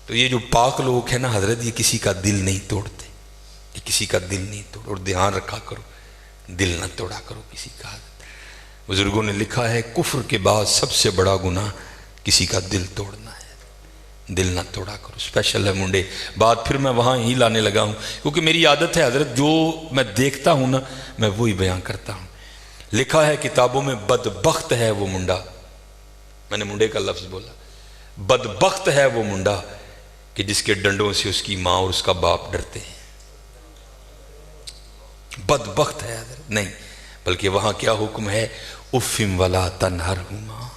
تو یہ جو پاک لوگ ہیں نا حضرت, یہ کسی کا دل نہیں توڑتے, یہ کسی کا دل نہیں توڑ. اور دھیان رکھا کرو, دل نہ توڑا کرو کسی کا. بزرگوں نے لکھا ہے کفر کے بعد سب سے بڑا گناہ کسی کا دل توڑنا ہے. دل نہ توڑا کرو. اسپیشل ہے منڈے. بات پھر میں وہاں ہی لانے لگا ہوں, کیونکہ میری عادت ہے حضرت, جو میں دیکھتا ہوں نا میں وہی بیان کرتا ہوں. لکھا ہے کتابوں میں بدبخت ہے وہ منڈا میں نے منڈے کا لفظ بولا. بدبخت ہے وہ منڈا کہ جس کے ڈنڈوں سے اس کی ماں اور اس کا باپ ڈرتے ہیں. بدبخت ہے حضرت. نہیں، بلکہ وہاں کیا حکم ہے؟ افم ولا تنہرہما،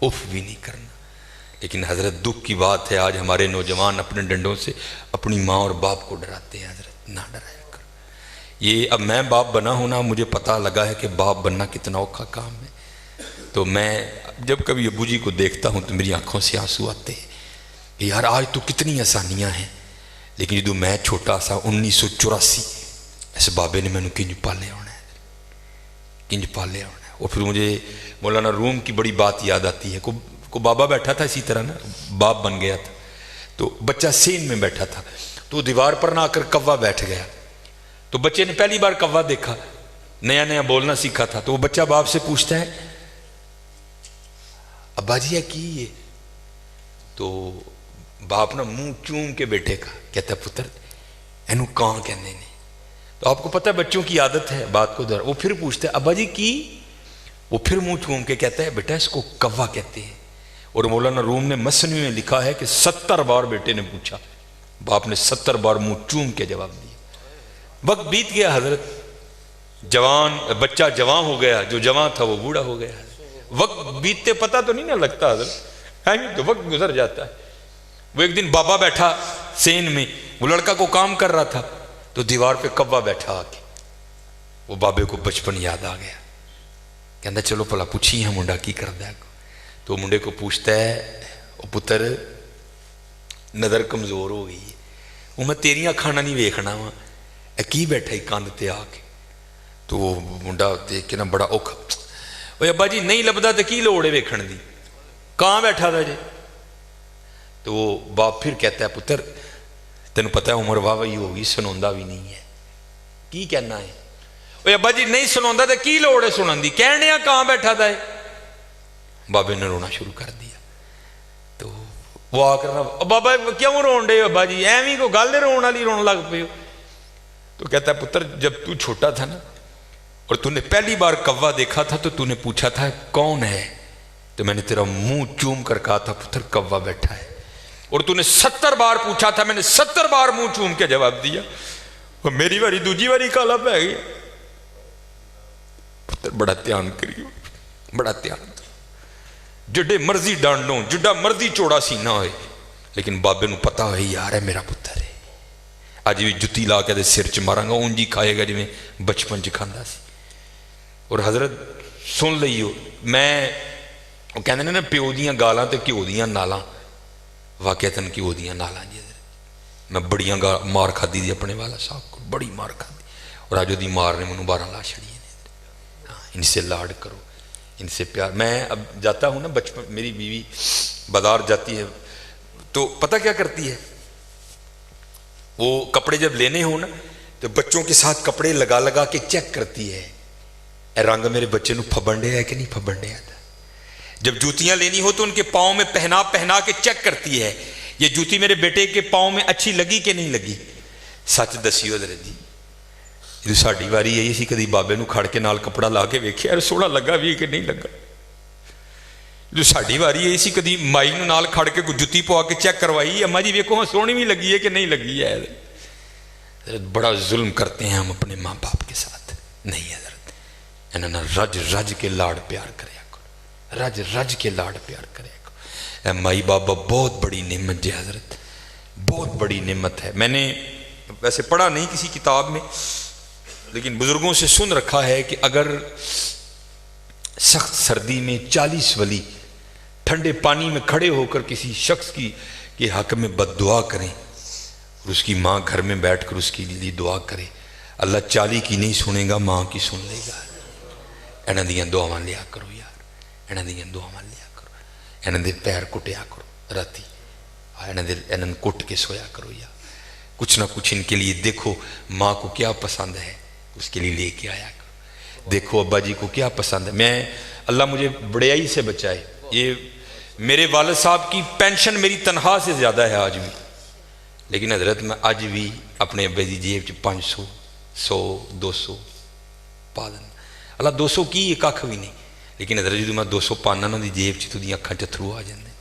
اف بھی نہیں کرنا. لیکن حضرت دکھ کی بات ہے آج ہمارے نوجوان اپنے ڈنڈوں سے اپنی ماں اور باپ کو ڈراتے ہیں. حضرت نہ ڈرایا کر. یہ اب میں باپ بنا ہوں نا، مجھے پتہ لگا ہے کہ باپ بننا کتنا اوکھا کام ہے. تو میں جب کبھی ابو جی کو دیکھتا ہوں تو میری آنکھوں سے آنسو آتے ہیں کہ یار آج تو کتنی آسانیاں ہیں، لیکن جدو میں چھوٹا سا 1984 اس بابے نے مینوں کنج پالے ہونا ہے، کنج پالے ہونا ہے. اور پھر مجھے مولانا روم کی بڑی بات یاد آتی ہے. کو بابا بیٹھا تھا اسی طرح نا، باپ بن گیا تھا تو بچہ سین میں بیٹھا تھا تو دیوار پر نہ آ کر کوا بیٹھ گیا. تو بچے نے پہلی بار کوا دیکھا، نیا نیا بولنا سیکھا تھا. تو وہ بچہ باپ سے پوچھتا ہے ابا جی ہے کی یہ؟ تو باپ نا منہ چوم کے بیٹے کا کہتا ہے پتر اینو کان کہنے نے. تو آپ کو پتہ ہے بچوں کی عادت ہے بات کو وہ پھر پوچھتے ہیں ابا جی کی؟ وہ پھر منہ چوم کے کہتا ہے بیٹا اس کو کوا کہتے ہیں. اور مولانا روم نے مثنوی میں لکھا ہے کہ 70 بار بیٹے نے پوچھا، باپ نے 70 بار منہ چوم کے جواب دیا. وقت بیت گیا حضرت، جوان بچہ جوان ہو گیا، جو جوان تھا وہ بوڑھا ہو گیا. وقت بیتتے پتہ تو نہیں نہ لگتا حضرت، تو وقت گزر جاتا ہے. وہ ایک دن بابا بیٹھا سین میں، وہ لڑکا کو کام کر رہا تھا تو دیوار پہ کوا بیٹھا آ کے. وہ بابے کو بچپن یاد آ گیا، کہندا چلو پلا پوچھی ہے منڈا کی کر دیا. تو منڈے کو پوچھتا ہے او پتر نظر کمزور ہو گئی، وہ میں تیریاں کھانا نہیں ویکھنا وا، اے کی بیٹھا ہی کاندھ تے آ کے. تو وہ منڈا دیکھ کے نا بڑا اوکھا، اوے ابا جی نہیں لبدا تے کی لوڑ ہے ویکھن دی، کہاں بیٹھا تھا جی؟ تو وہ باپ پھر کہتا ہے پتر تینوں پتہ ہے عمر واہ ہی ہوگی، سنوندا بھی نہیں ہے، کی کہنا ہے؟ اوے ابا جی نہیں سنوندا تے کی لوڑ ہے سنن دی، کہنے کہاں بیٹھا تھا. بابے نے رونا شروع کر دیا. تو وہ آ کر بابا کیوں رون ڈے ابا جی ایویں کو گل رون والی رون لگ پے. تو کہتا ہے پتر جب تو چھوٹا تھا نا اور تو نے پہلی بار کوا دیکھا تھا تو نے پوچھا تھا کون ہے، تو میں نے تیرا منہ چوم کر کہا تھا پتر کوا بیٹھا ہے. اور تو نے 70 بار پوچھا تھا، میں نے 70 بار منہ چوم کے جواب دیا. اور میری باری دوجی باری کالا پہ گیا. پتر بڑا دھیان کریو، بڑا دھیان، جڈے مرضی ڈانڈوں جڈا مرضی چوڑا سینہ ہوئے، لیکن بابے نو پتا ہوئے یار ہے میرا پتر ہے. آج بھی جتی لا کے دے سر چ مارا گا اونجی کھائے گا جی میں بچپن چ کھاندا سی. اور حضرت سن لئیو، میں وہ کہندے نے نا پیو دیاں گالاں تے گھیو دیاں نالاں، واقعتاً گھیو دیاں نالاں جی. میں بڑیاں مار کھادی دی اپنے والا صاحب کو، بڑی مار کھادی. اور آج دی مار نے منوں 12 لا چھڑی. ان سے لاڈ کرو، ان سے پیار. میں اب جاتا ہوں نا بچپن، میری بیوی بازار جاتی ہے تو پتہ کیا کرتی ہے، وہ کپڑے جب لینے ہوں نا تو بچوں کے ساتھ کپڑے لگا لگا کے چیک کرتی ہے اے رنگ میرے بچے نو پھبن ڈے ہے کہ نہیں پھبن ڈے. جب جوتیاں لینی ہو تو ان کے پاؤں میں پہنا پہنا کے چیک کرتی ہے یہ جوتی میرے بیٹے کے پاؤں میں اچھی لگی کہ نہیں لگی. سچ دسیو حضرت جی، جو ساڑی واری یہی سی کدی بابے نو کھڑ کے نال کپڑا لا کے ویکھیا یار سونا لگا بھی کہ نہیں لگا. جو ساڑی واری یہی سی کدی مائی نو نال کھڑ کے کوئی جتی پوا کے چیک کروائی اما جی ویکھو سونی بھی لگی ہے کہ نہیں لگی ہے. بڑا ظلم کرتے ہیں ہم اپنے ماں باپ کے ساتھ. نہیں حضرت، انہاں رج رج کے لاڑ پیار کریا کرو، رج رج کے لاڑ پیار کریا کرو. اے مائی بابا بہت بڑی نعمت جی حضرت، بہت بڑی نعمت ہے. میں نے ویسے پڑھا نہیں کسی کتاب میں، لیکن بزرگوں سے سن رکھا ہے کہ اگر سخت سردی میں 40 ولی ٹھنڈے پانی میں کھڑے ہو کر کسی شخص کی کے حق میں بد دعا کریں اور اس کی ماں گھر میں بیٹھ کر اس کے لیے دعا کرے، اللہ 40 کی نہیں سنے گا، ماں کی سن لے گا. انہاں دیاں دعاواں لیا کرو یار، انہاں دیاں دعاواں لیا کرو، انہاں دے پیر کٹیا کرو راتی، انہاں کٹ کے سویا کرو یار. کچھ نہ کچھ ان کے لیے دیکھو ماں کو کیا پسند ہے اس کے لیے لے کے آیا کرو. دیکھو ابا جی کو کیا پسند ہے. میں اللہ مجھے بڑیائی سے بچائے، یہ میرے والد صاحب کی پینشن میری تنخواہ سے زیادہ ہے آج بھی، لیکن حضرت میں آج بھی اپنے ابے دی جیب چ 500 100 200 پا دینا. اللہ 200 کی یہ کھ بھی نہیں، لیکن حضرت جدوں میں 200 پانا انہوں کی جیب چ تو اکھاں چتھرو آ جاندے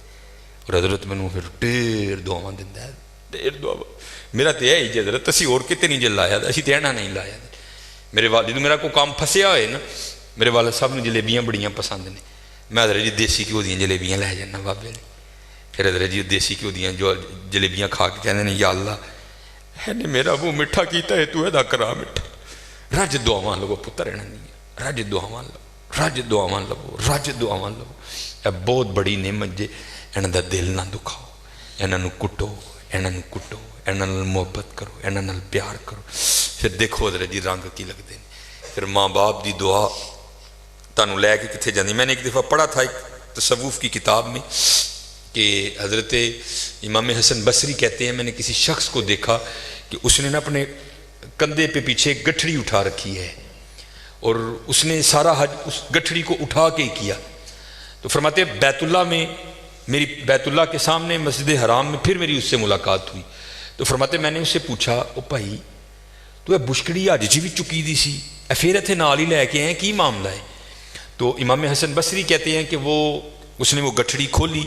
اور حضرت مینوں پھر ڈھیر دعاواں دیندا ہے، ڈھیر دعاواں. میرا تو یہ جی حضرت اسی اور کتے نہیں جے لایا، اسی تے اینا نہیں لایا. میرے والد جدوں میرا کوئی کام پھسیا ہوئے نا، میرے والد صاحب نے جلیبیاں بڑیاں پسند نے، میں حضرت جی دیسی گھیو دیاں جلیبیاں لے جانا بابے نے. پھر حضرت جی دیسی گھیو دیاں جو جلیبیاں کھا کے کہندے نے یا اللہ ہے نے میرا منہ میٹھا کیتا ہے تو ایدا کرا میٹھا. رج دعاواں لو پتر اینا نہیں، رج دعاواں لو، رج دعاواں لو، رج دعاواں لو. اے بہت بڑی نعمت جے. انہاں دا دل نہ دکھاؤ، انہاں نوں کٹو، انہاں نوں کٹو، انہاں نال محبت کرو، انہاں نال پیار کرو. پھر دیکھو حضرت جی رنگ کی لگتے ہیں. پھر ماں باپ دی دعا تانوں لے کے کتنے جاندی. میں نے ایک دفعہ پڑھا تھا ایک تصوف کی کتاب میں کہ حضرت امام حسن بصری کہتے ہیں میں نے کسی شخص کو دیکھا کہ اس نے نا اپنے کندھے پہ پیچھے ایک گٹھڑی اٹھا رکھی ہے اور اس نے سارا حج اس گٹھڑی کو اٹھا کے کیا. تو فرماتے بیت اللہ میں میری بیت اللہ کے سامنے مسجد حرام میں پھر میری اس سے ملاقات ہوئی. تو فرماتے میں نے اس سے پوچھا او بھائی تو اے بشکڑی حج جی بھی چکی دی سی اے پھر اتنے نال ہی لے کے آئے کی معاملہ ہے؟ تو امام حسن بصری کہتے ہیں کہ اس نے وہ گٹھڑی کھولی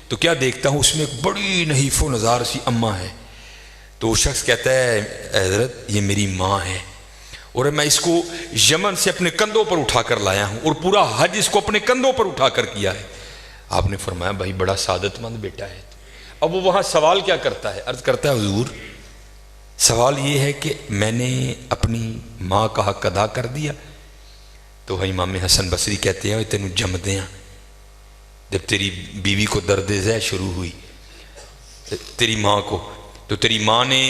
تو کیا دیکھتا ہوں اس میں ایک بڑی نحیف و نزار سی اماں ہے. تو وہ شخص کہتا ہے حضرت یہ میری ماں ہے اور میں اس کو یمن سے اپنے کندھوں پر اٹھا کر لایا ہوں اور پورا حج اس کو اپنے کندھوں پر اٹھا کر کیا ہے. آپ نے فرمایا بھائی بڑا سعادت مند بیٹا ہے. اب وہ وہاں سوال کیا کرتا ہے؟ عرض کرتا ہے حضور سوال یہ ہے کہ میں نے اپنی ماں کا حق ادا کر دیا؟ تو امام حسن بصری کہتے ہیں تینوں جمدیاں جب تیری بیوی کو درد ذہ شروع ہوئی تیری ماں کو، تو تیری ماں نے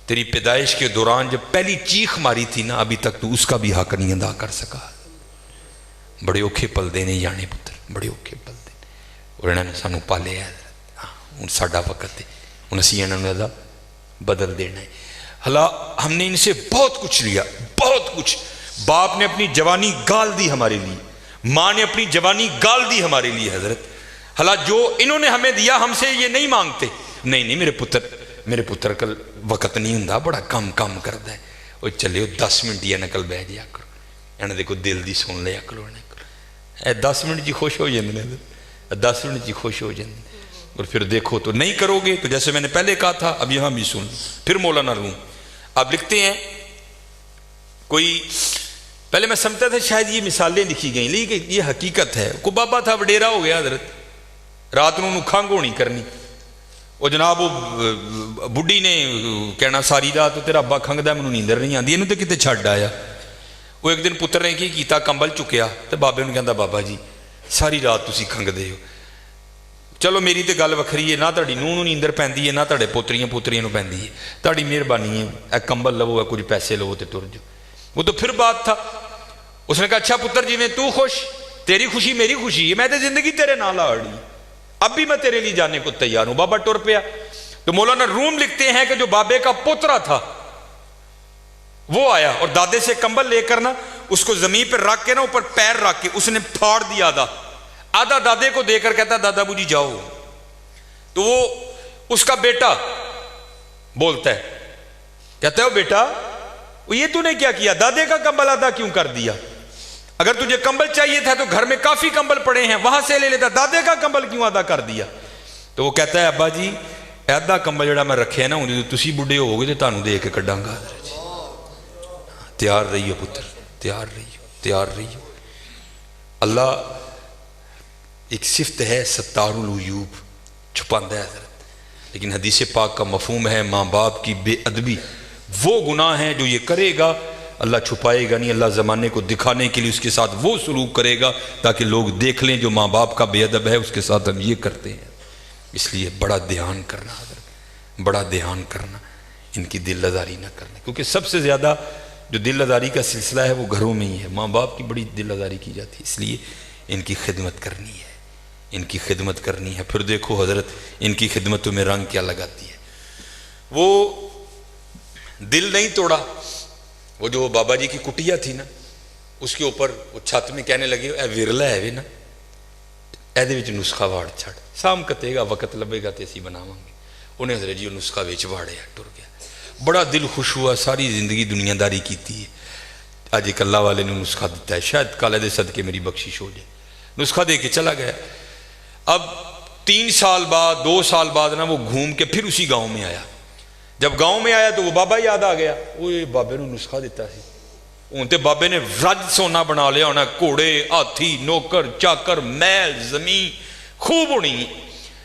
تیری پیدائش کے دوران جب پہلی چیخ ماری تھی نا ابھی تک تو اس کا بھی حق نہیں ادا کر سکا. بڑے اوکھے پل دینے جانے پتر، بڑے اوکھے پل دینے اور انہوں نے سانوں پالے ہے. ہوں ساڈا وقت ہے، ہوں اسی انہوں نے بدل دینا ہے. حالا ہم نے ان سے بہت کچھ لیا، بہت کچھ. باپ نے اپنی جوانی گال دی ہمارے لیے، ماں نے اپنی جوانی گال دی ہمارے لیے حضرت. حالا جو انہوں نے ہمیں دیا ہم سے یہ نہیں مانگتے. نہیں میرے پتر کل وقت نہیں ہوں، بڑا کم کرتا ہے. وہ چلے 10 منٹ یا نکل بہ جایا کرو، انہیں دیکھو دل دی سن لیا کرو. 10 منٹ جی خوش ہو جاندے، 10 منٹ جی خوش ہو جاندے. اور پھر دیکھو تو نہیں کرو گے تو جیسے میں نے پہلے کہا تھا اب یہاں بھی سن لو. پھر مولانا روم آپ لکھتے ہیں کوئی پہلے میں سمجھتا تھا شاید یہ مثالیں لکھی گئیں لیکن یہ حقیقت ہے. کو بابا تھا وڈیرا ہو گیا حضرت، رات نو کھنگ ہونی کرنی. وہ جناب وہ بڈھی نے کہنا ساری رات تو تیرا ابا کھنگدا مینوں نیندر نہیں آتی، یہ تو کتے چھڈ آیا. وہ ایک دن پتر نے کی کیتا کمبل چکیا تو بابے نے کہندا بابا جی ساری رات تسی کھنگدے ہو. چلو میری تو گل وکھری ہے، نہ تہاڈی نونوں نیندر پیندی ہے نہ تہاڈے پوتریاں نوں پیندی ہے، تہاڈی مہربانی ہے اے کمبل لو کچھ پیسے لو تے تر جاؤ. وہ تو پھر بات تھا. اس نے کہا اچھا پتر جی میں تو خوش، تیری خوشی میری خوشی ہے، میں تو زندگی تیرے نال آڑی، اب بھی میں تیرے لیے جانے کو تیار ہوں. بابا ٹر پیا. تو مولانا روم لکھتے ہیں کہ جو بابے کا پوترا تھا وہ آیا اور دادے سے کمبل لے کر نا اس کو زمین پہ رکھ کے نا اوپر پیر رکھ کے اس نے پھاڑ دیا آدھا دادے کو دے کر کہتا دادا بو جی جاؤ. تو وہ اس کا بیٹا بولتا ہے، کہتا ہے وہ بیٹا یہ تو نے کیا دادے کا کمبل آدھا کیوں کر دیا؟ اگر تجھے کمبل چاہیے تھا تو گھر میں کافی کمبل پڑے ہیں وہاں سے لے لیتا، دادے کا کمبل کیوں آدھا کر دیا؟ تو وہ کہتا ہے ابا جی آدھا کمبل جڑا میں رکھے نا ہوں تسی بڈھے ہو گے تو تانوں دے کے کڈاں گا. تیار رہیو پتر، تیار رہیو. اللہ ایک صفت ہے ستار العیوب، چھپاندہ ہے حضرت. لیکن حدیث پاک کا مفہوم ہے ماں باپ کی بے ادبی وہ گناہ ہے جو یہ کرے گا اللہ چھپائے گا نہیں. اللہ زمانے کو دکھانے کے لیے اس کے ساتھ وہ سلوک کرے گا تاکہ لوگ دیکھ لیں جو ماں باپ کا بے ادب ہے اس کے ساتھ ہم یہ کرتے ہیں. اس لیے بڑا دھیان کرنا حضرت، بڑا دھیان کرنا، ان کی دل آزاری نہ کرنا، کیونکہ سب سے زیادہ جو دل آزاری کا سلسلہ ہے وہ گھروں میں ہی ہے. ماں باپ کی بڑی دل آزاری کی جاتی ہے، اس لیے ان کی خدمت کرنی ہے، ان کی خدمت کرنی ہے. پھر دیکھو حضرت ان کی خدمتوں میں رنگ کیا لگاتی ہے. وہ دل نہیں توڑا. وہ جو بابا جی کی کٹیا تھی نا اس کے اوپر وہ چھت میں کہنے لگے اے ورلا ہے وے نا یہ نسخہ واڑ چھڑ سام کتے گا وقت لبے گا تو اسی بناواں گے. انہیں حضرت جی وہ نسخہ ویچ واڑیا ٹر گیا. بڑا دل خوش ہوا، ساری زندگی دنیا داری کیتی ہے. اج ایک اللہ والے نے نسخہ دیتا ہے، شاید کالے دے صدقے میری بخشش ہو جائے، نسخہ دے کے چلا گیا۔ اب 3 سال بعد 2 سال بعد نا وہ گھوم کے پھر اسی گاؤں میں آیا۔ جب گاؤں میں آیا تو وہ بابا یاد آ گیا، وہ بابے نے نسخہ دیتا سی، ان تے بابے نے رج سونا بنا لیا ہونا، گھوڑے، ہاتھی، نوکر چاکر، محل، زمین خوب ہونی۔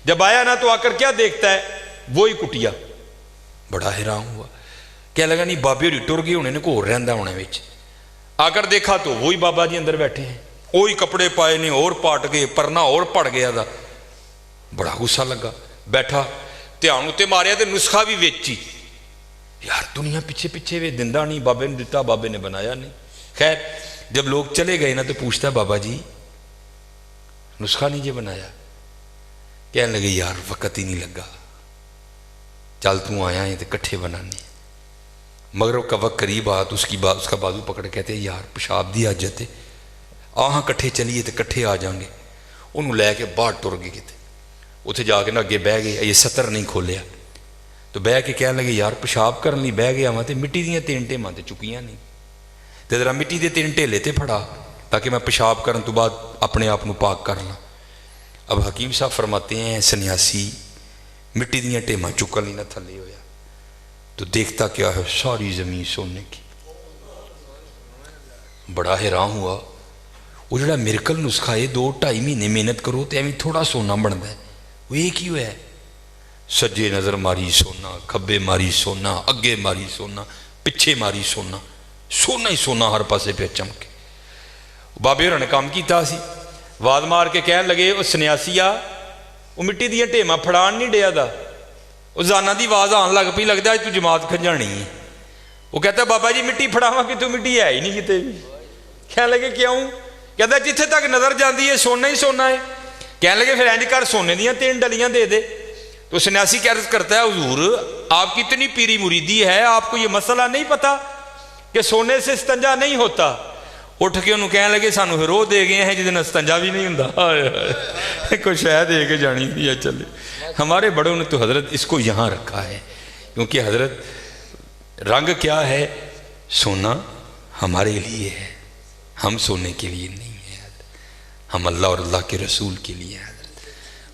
جب آیا نا تو آ کر کیا دیکھتا ہے، وہی کٹیا۔ بڑا حیران ہوا، کیا لگا نہیں بابے ہوری ٹر گئے ہونے نے، کو رہندا ہونا وچ۔ آ کر دیکھا تو وہی بابا جی اندر بیٹھے ہیں، وہی کپڑے پائے نے، اور پاٹ گئے، پرنا اور پڑ گیا تھا۔ بڑا غصہ لگا، بیٹھا دھیان اتنے ماریا تو نسخہ بھی ویچی۔ یار دنیا پیچھے پیچھے وے دندا نہیں، بابے نے دتا، بابے نے بنایا نہیں۔ خیر جب لوگ چلے گئے نا تو پوچھتا بابا جی نسخہ نہیں جی بنایا؟ کہنے لگے یار وقت ہی نہیں لگا، چل تو آیا ہے تو کٹھے بنانے۔ مغرب کا وقت قریب آ تو اس کا بازو پکڑ کہتے یار پیشاب دی حاجت ہے، آہاں کٹھے چلیے تو کٹھے آ جائیں گے۔ انہوں لے کے باہر ٹر گئے کتے، اتنے جا کے نا اگے بہ گئے، یہ ستر نہیں کھولیا تو بہ کے کہنے لگے یار پیشاب کرنے بہ گیا وہاں تو مٹی دیا 3 ٹیماں تے چکیاں نہیں، تو ذرا مٹی دے 3 ٹیلے تے پھڑا تاکہ میں پیشاب کرنے تو بعد اپنے آپ کو پاک کر لوں۔ اب حکیم صاحب فرماتے ہیں سنیاسی مٹی دیا ٹیماں چکن لی نہ تھلے ہویا تو دیکھتا کیا ہے، ساری زمین سونے کی۔ بڑا حیران ہوا، وہ جڑا میرکل نسخہ ہے 2-2.5 مہینے محنت کرو تو ایویں تھوڑا سونا بنتا ہے، وہ ایک ہی ہوا ہے۔ سجے نظر ماری سونا، کھبے ماری سونا، اگے ماری سونا، پچھے ماری سونا، سونا ہی سونا ہر پاسے پہ چمکے۔ بابے ہوراں نے کام کیتا سی، واد مار کے کہن لگے وہ سنیاسیا وہ مٹی دیا ٹیماں پھڑان نہیں ڈیا دا، وہ زانا دی آواز آن لگ پی، لگتا ہے تو جماعت کھنجانی ہے۔ وہ کہتا بابا جی مٹی پھڑاواں کہ تو مٹی ہے ہی نہیں کتے بھی۔ کہنے لگے کیوں؟ کہتا جتھے تک نظر جاندی ہے سونا ہی سونا ہے۔ کہنے لگے پھر اینج کر سونے دیاں 3 ڈلیاں دے دے۔ تو سنیاسی عرض کرتا ہے حضور آپ کی اتنی پیری مریدی ہے، آپ کو یہ مسئلہ نہیں پتا کہ سونے سے استنجا نہیں ہوتا؟ اٹھ کے انہوں کہنے لگے سانو پھر وہ دے گئے ہیں جس دن استنجا بھی نہیں ہوں، کوئی شاید دے کے جانی دیا چلے۔ ہمارے بڑوں نے تو حضرت اس کو یہاں رکھا ہے، کیونکہ حضرت رنگ کیا ہے، سونا ہمارے لیے ہے، ہم سونے کے لیے نہیں ہے، ہم اللہ اور اللہ کے رسول کے لیے ہیں۔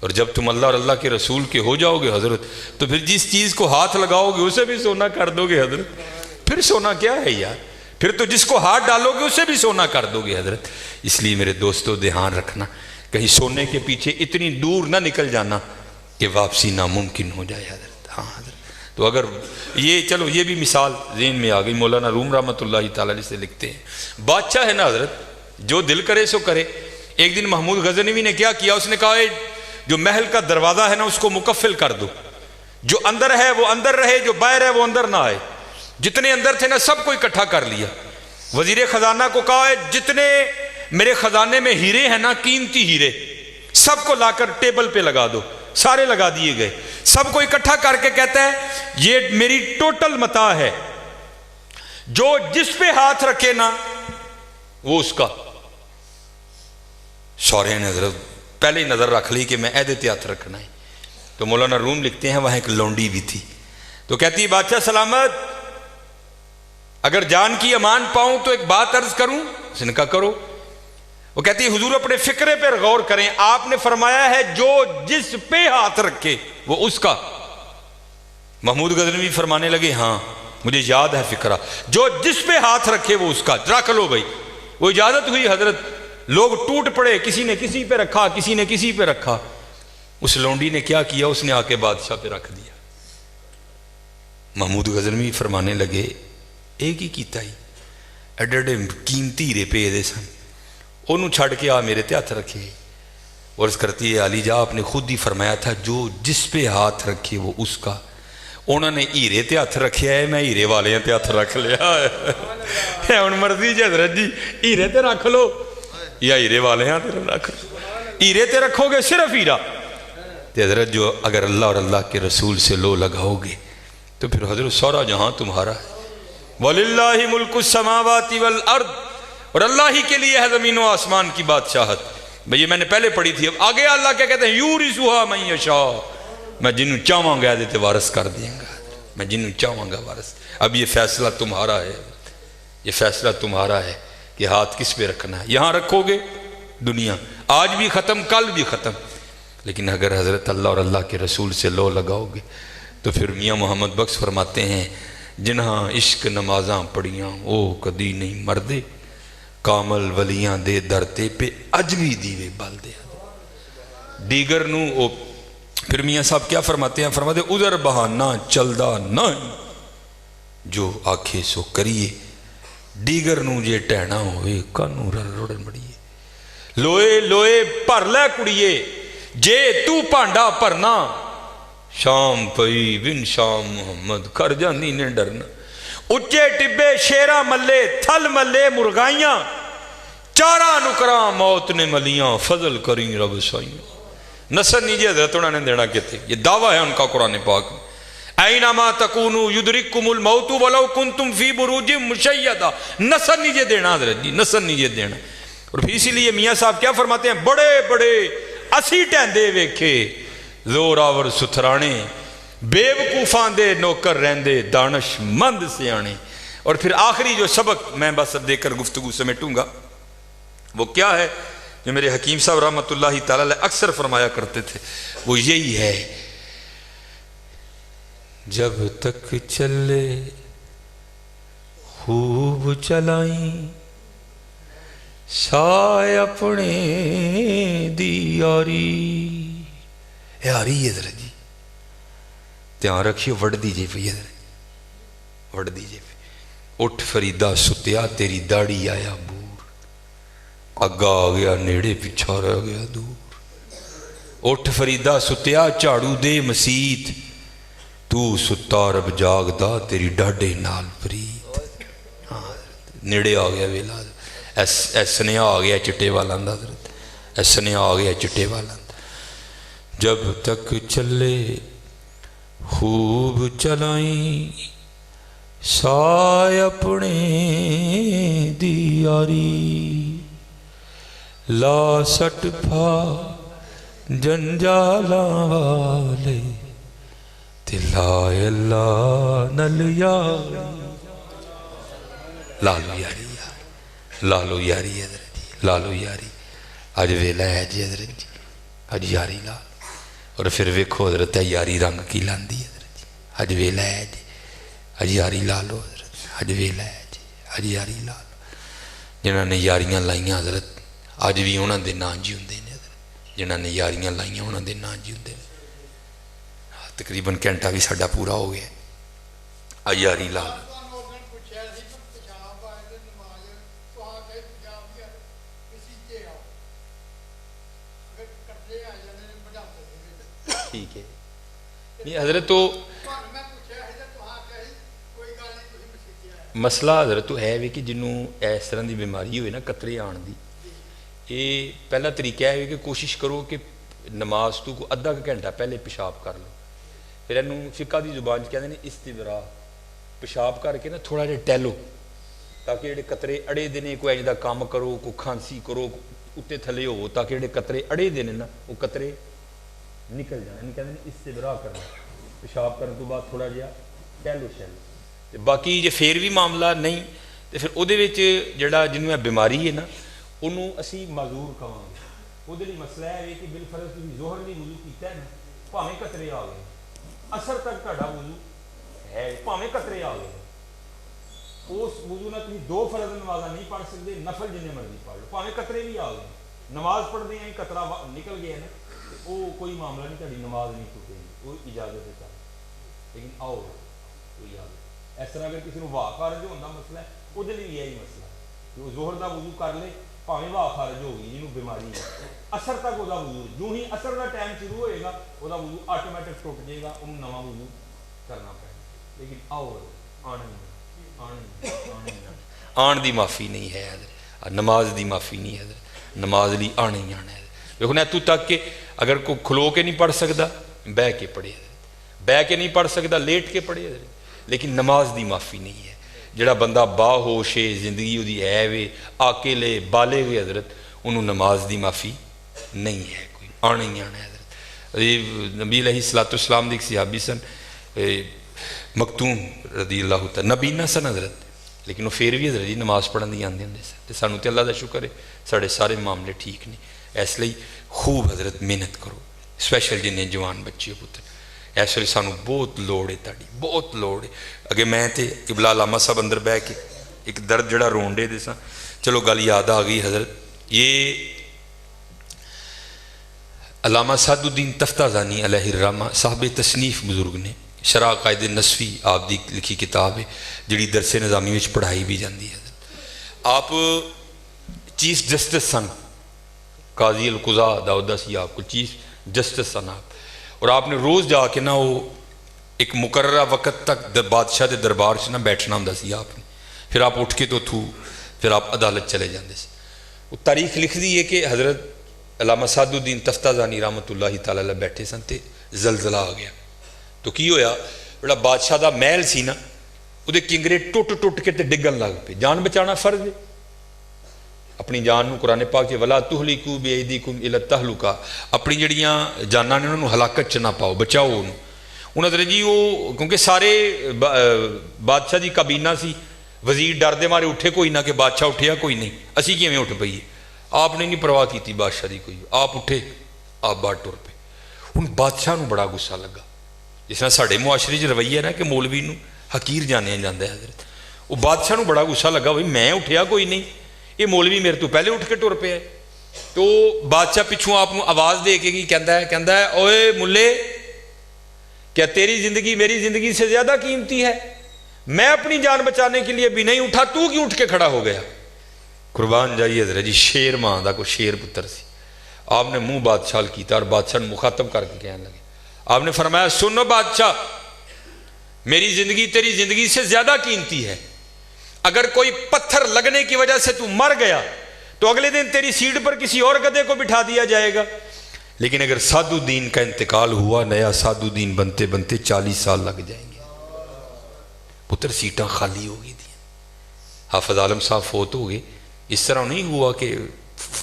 اور جب تم اللہ اور اللہ کے رسول کے ہو جاؤ گے حضرت تو پھر جس چیز کو ہاتھ لگاؤ گے اسے بھی سونا کر دو گے حضرت۔ پھر سونا کیا ہے یار، پھر تو جس کو ہاتھ ڈالو گے اسے بھی سونا کر دو گے حضرت۔ اس لیے میرے دوستو دھیان رکھنا، کہیں سونے کے پیچھے اتنی دور نہ نکل جانا کہ واپسی ناممکن ہو جائے حضرت۔ ہاں حضرت، تو اگر یہ چلو یہ بھی مثال ذہن میں آ گئی، مولانا روم رحمۃ اللہ تعالیٰ علیہ سے لکھتے ہیں بادشاہ ہے نا حضرت، جو دل کرے سو کرے۔ ایک دن محمود غزنوی نے کیا کیا، اس نے کہا جو محل کا دروازہ ہے نا اس کو مکفل کر دو، جو اندر ہے وہ اندر رہے، جو باہر ہے وہ اندر نہ آئے۔ جتنے اندر تھے نا سب کو اکٹھا کر لیا۔ وزیر خزانہ کو کہا ہے جتنے میرے خزانے میں ہیرے ہیں نا، قیمتی ہیرے، سب کو لا کر ٹیبل پہ لگا دو۔ سارے لگا دیے گئے، سب کو اکٹھا کر کے کہتا ہے یہ میری ٹوٹل متاع ہے، جو جس پہ ہاتھ رکھے نا وہ اس کا۔ سورے نے حضرت پہلے ہی نظر رکھ لی کہ میں عہدے پہ ہاتھ رکھنا ہے۔ تو مولانا روم لکھتے ہیں وہاں ایک لونڈی بھی تھی، تو کہتی ہے بادشاہ سلامت، اگر جان کی امان پاؤں تو ایک بات عرض کروں؟ اس نے کہا کرو۔ وہ کہتی ہے حضور اپنے فکرے پر غور کریں، آپ نے فرمایا ہے جو جس پہ ہاتھ رکھے وہ اس کا۔ محمود غزنوی فرمانے لگے ہاں مجھے یاد ہے فکرہ، جو جس پہ ہاتھ رکھے وہ اس کا، رکھ لو بھائی۔ وہ اجازت ہوئی حضرت، لوگ ٹوٹ پڑے، کسی نے کسی پہ رکھا، کسی نے کسی پہ رکھا۔ اس لونڈی نے کیا کیا، اس نے آ کے بادشاہ پہ رکھ دیا۔ محمود غزنوی فرمانے لگے ایک ہی کیتا ہی، ایڈے ایڈے قیمتی ہیرے پے دے سن، انہوں چھڑ کے آ میرے تے ہاتھ رکھے۔ عرض کرتی ہے علی جا آپ نے خود ہی فرمایا تھا جو جس پہ ہاتھ رکھے وہ اس کا۔ انہوں نے ہیرے تے ہاتھ رکھے ہے، میں ہیرے والے تے ہاتھ رکھ لیا ہے۔ ہن مرضی جی حضرت جی، ہیرے تے رکھ لو یا ہیرے والے ہاں تے رکھ لو۔ ہیرے تے رکھو گے صرف ہیرا تے حضرت، جو اگر اللہ اور اللہ کے رسول سے لو لگاؤ گے تو پھر حضرت سارا جہاں تمہارا ہے۔ وَلِلَّهِ مُلْكُ السَّمَاوَاتِ وَالْأَرْضِ، اور اللہ ہی کے لیے ہے زمین و آسمان کی بادشاہت۔ یہ میں نے پہلے پڑھی تھی، اب آگے اللہ کیا کہتے ہیں، یورثُہا مَن یشاء، میں جنہوں چاہواں گا دیتے وارث کر دیں گا، میں جنہوں چاہواں گا وارث۔ اب یہ فیصلہ تمہارا ہے، یہ فیصلہ تمہارا ہے کہ ہاتھ کس پہ رکھنا ہے. یہاں رکھو گے دنیا آج بھی ختم کل بھی ختم، لیکن اگر حضرت اللہ اور اللہ کے رسول سے لو لگاؤ گے تو پھر میاں محمد بخش فرماتے ہیں جنہاں عشق نمازاں پڑھیاں وہ کدی نہیں مردے، کامل ولیاں دے درتے پہ اج بھی دیوے بال دے. دیگر نو او پھر میاں صاحب کیا فرماتے ہیں؟ فرماتے ادھر بہانہ چلدا نہ جو آکھے سو کریے، دیگر نو جے ٹہنا ہوئے کانو رڑن بڑیے. لوئے لوئے پر لے کڑیے جے تو پانڈا پرنا، شام پئی بن شام محمد کر جاندی نے ڈرنا. اچے ٹبے شیرہ ملے تھل ملے مرغائیاں، چارہ نکراں موت نے ملیاں فضل کریں رب سائیاں. نصر نیجے حضرت انہوں نے دینا کہتے یہ دعویٰ ہے ان کا قرآن پاک میں. اینما تکونو یدرککم الموت ولو کنتم فی بروج مشیدہ. نصر نیجے دینا حضرت جی، نصر نیجے دینا. اور پھر اسی لیے میاں صاحب کیا فرماتے ہیں؟ بڑے بڑے اسی ٹہندے ویکھے زور آور ستھرانے، بے وقوفاں دے نوکر رہندے دانش مند سیانے. اور پھر آخری جو سبق میں بس اب دے کر گفتگو سمیٹوں گا وہ کیا ہے جو میرے حکیم صاحب رحمۃ اللہ تعالی اکثر فرمایا کرتے تھے، وہ یہی ہے جب تک چلے خوب چلائیں سائے اپنے دی یاری. یاری ہے ذرا جی دھیان رکھیے، وڑ دیجئے پہ ذرا وڑ دیجئے پہ. اٹھ فریدہ ستیا تیری داڑھی آیا بور، اگا آ گیا نیڑے پیچھا رہ گیا دور. اٹھ فریدہ ستیا جھاڑو دے مسیت، تو ستا رب جاگدا تیری ڈاڈے نال پریت. نیڑے آ گیا ویلا، اے سنیا آ گیا چٹے والا دا حضرت، اے سنیا آ گیا چٹے والا. جب تک چلے خوب چلائیں سائے اپنے دی یاری، لا سٹ پھا جنجالاں والے تلائے اللہ نل یاری. لالو یاری لالو یاری حضرت جی، لالو یاری. اج ویلا ہے جی حضرت جی، اج یاری لال. اور پھر ویکھو حضرت یاری رنگ کی لاندی حضرت جی. اج ویلا ہے جی، اج یاری لالو حضرت، اج ویلا ہے جی، اج یاری لالو. جنہاں نے یاریاں لائیاں حضرت اج بھی انہاں دے نام جیوندے نے حضرت، جنہاں نے یاریاں لائیاں انہاں دے نام جیوندے نے. تقریباً گھنٹہ بھی ساڈا پورا ہو گیا. اج یاری لالو. ٹھیک ہے یہ حضرت تو مسئلہ حضرت تو ہے بھی کہ جنہوں اس طرح دی بیماری ہوئے نا قطرے آن دی، یہ پہلا طریقہ ہے کہ کوشش کرو کہ نماز تو کو ادھا گھنٹہ پہلے پیشاب کر لو. پھر انہوں فقہ دی زبان کہتے ہیں استبراء، پیشاب کر کے نا تھوڑا جہا ٹہلو تاکہ جڑے قطرے اڑے دینے کوئی ایجا کام کرو کوئی کھانسی کرو اتنے تھلے ہو تاکہ جڑے قطرے اڑے دینے نا وہ قطرے نکل جائیں. کہتے ہیں استبراء کرنا، پیشاب کرنے تو بعد تھوڑا جہا ٹہلو شہلو. باقی جے پھر بھی معاملہ نہیں تو پھر وہ جڑا جنہوں بیماری ہے نا انہوں اسی معذور کہاں گے. وہ مسئلہ ہے کہ بالفرض تھی ظہر نہیں وضو کیتا ہے نا پاویں قطرے آ گئے اثر تک تہاڈا وضو ہے پاویں قطرے آ گئے اس وضو نہ تھی دو فرض نمازاں نہیں پڑھ سکتے، نفل جنہیں مرضی پڑھ لو پاویں قطرے بھی آ گئے. نماز پڑھتے ہیں قطرہ نکل گیا نا وہ کوئی معاملہ نہیں، تاری نماز نہیں ٹوٹے گی، وہ اجازت ہے. لیکن آؤ کوئی اجازت اس طرح اگر کسی کو واہ خارج ہونے کا مسئلہ ہے وہ بھی یہی مسئلہ ہے کہ وہ ظہر کا وضو کر لے پاویں واہ خارج ہوگی جنہوں بیماری ہے اثر تک وہ وضو جو ہی اثر کا ٹائم شروع ہوئے گا وہ وضو آٹومیٹک ٹوٹ جائے گا، انہوں نواں وضو کرنا پڑے گا. لیکن آؤ آن دی معافی نہیں ہے حضرت، نماز دی معافی نہیں ہے حضرت، نماز لی آنا ہی آنا ہے. دیکھو نا تو تک کہ اگر کوئی کھلو کے نہیں پڑھ سکتا بہ کے پڑھے حضرت، بہ کے نہیں پڑھ سکتا لیٹ کے پڑھے حضرت. لیکن نماز دی معافی نہیں ہے. جڑا بندہ با ہوش ہے زندگی دی ہے وے آکے لے بالے ہوئے حضرت انہوں نماز دی معافی نہیں ہے، کوئی آنا ہی آنا ہے حضرت. نبی علیہ الصلوۃ والسلام دی ایک صحابی سن مکتوم رضی اللہ تعالیٰ، نبی نہ سن حضرت لیکن وہ پھر بھی حضرت جی نماز پڑھن دی آندے ہوندے سن تے سانوں تے اللہ دا شکر ہے ساڈے سارے معاملے ٹھیک نے. اس لیے خوب حضرت محنت کرو, اسپیشل جنہیں جوان بچے ہو پتر, اس ویلے سانوں بہت لوڑ ہے تہاڈی, بہت لوڑ ہے. اگے میں تے قبلہ علامہ صاحب اندر بہ کے ایک درد جڑا رون ڈے دے ساں, چلو گل یاد آ گئی حضرت. یہ علامہ سعد الدین تفتازانی علیہ الرحمہ صاحب تصنیف بزرگ نے, شرح قائد نصفی آپ دی لکھی کتاب ہے جڑی درس نظامی وچ پڑھائی بھی جاندی ہے. آپ چیف جسٹس سن, قاضی القضاء دا عہدہ سی آپ کو, چیف جسٹس سن آپ, اور آپ نے روز جا کے نا وہ ایک مقررہ وقت تک بادشاہ دے دربار سے نہ بیٹھنا ہوندا سی آپ نے, پھر آپ اٹھ کے تو پھر آپ عدالت چلے جاندے سے. وہ تاریخ لکھ دی ہے کہ حضرت علامہ سعد الدین تفتازانی رحمۃ اللہ تعالی علیہ بیٹھے سن تے زلزلہ آ گیا. تو کی ہویا, بڑا بادشاہ دا محل سی نا, وہ کنگرے ٹوٹ ٹوٹ کے تے ڈگن لگ پے. جان بچانا فرض ہے, اپنی جان نو قرآن پاک ولا تہلکوا بایدیکم الی التہلکہ, اپنی جڑیاں جاناں نے انہاں نو ہلاکت چ نہ پاؤ, بچاؤ انہوں. ہن حضرت جی وہ کیونکہ سارے بادشاہ دی کابینہ سی, وزیر ڈر دے مارے اٹھے کوئی نہ کہ بادشاہ اٹھیا کوئی نہیں, اسی کیویں اٹھ پئیے. آپ نے نہیں پرواہ کیتی بادشاہ دی کوئی, آپ اٹھے آپ باہر ٹر پے. ہن بادشاہ نو بڑا غصہ لگا, جس طرح ساڈے معاشرے چ رویہ ہے نا کہ مولوی نو حقیر جانیا جاندا ہے حضرت. وہ بادشاہ نو بڑا غصہ لگا, بھائی میں اٹھیا کوئی نہیں, یہ مولوی میرے تو پہلے اٹھ کے ٹر پیا. تو بادشاہ پچھوں آپ کو آواز دے کے کہندا ہے اوئے ملے, کیا تیری زندگی میری زندگی سے زیادہ قیمتی ہے؟ میں اپنی جان بچانے کے لیے بھی نہیں اٹھا, تو کیوں اٹھ کے کھڑا ہو گیا؟ قربان جائیے حضرت جی, شیر ماں دا کوئی شیر پتر سی. آپ نے منہ بادشاہ کیتا اور بادشاہ نے مخاطب کر کے کہنے لگے, آپ نے فرمایا سنو بادشاہ, میری زندگی تیری زندگی سے زیادہ قیمتی ہے. اگر کوئی پتھر لگنے کی وجہ سے تو مر گیا تو اگلے دن تیری سیٹ پر کسی اور گدھے کو بٹھا دیا جائے گا, لیکن اگر سعد الدین کا انتقال ہوا, نیا سعد الدین بنتے بنتے 40 سال لگ جائیں گے. پتر سیٹاں خالی ہو گئی تھیں, حافظ عالم صاحب فوت ہو گئے. اس طرح نہیں ہوا کہ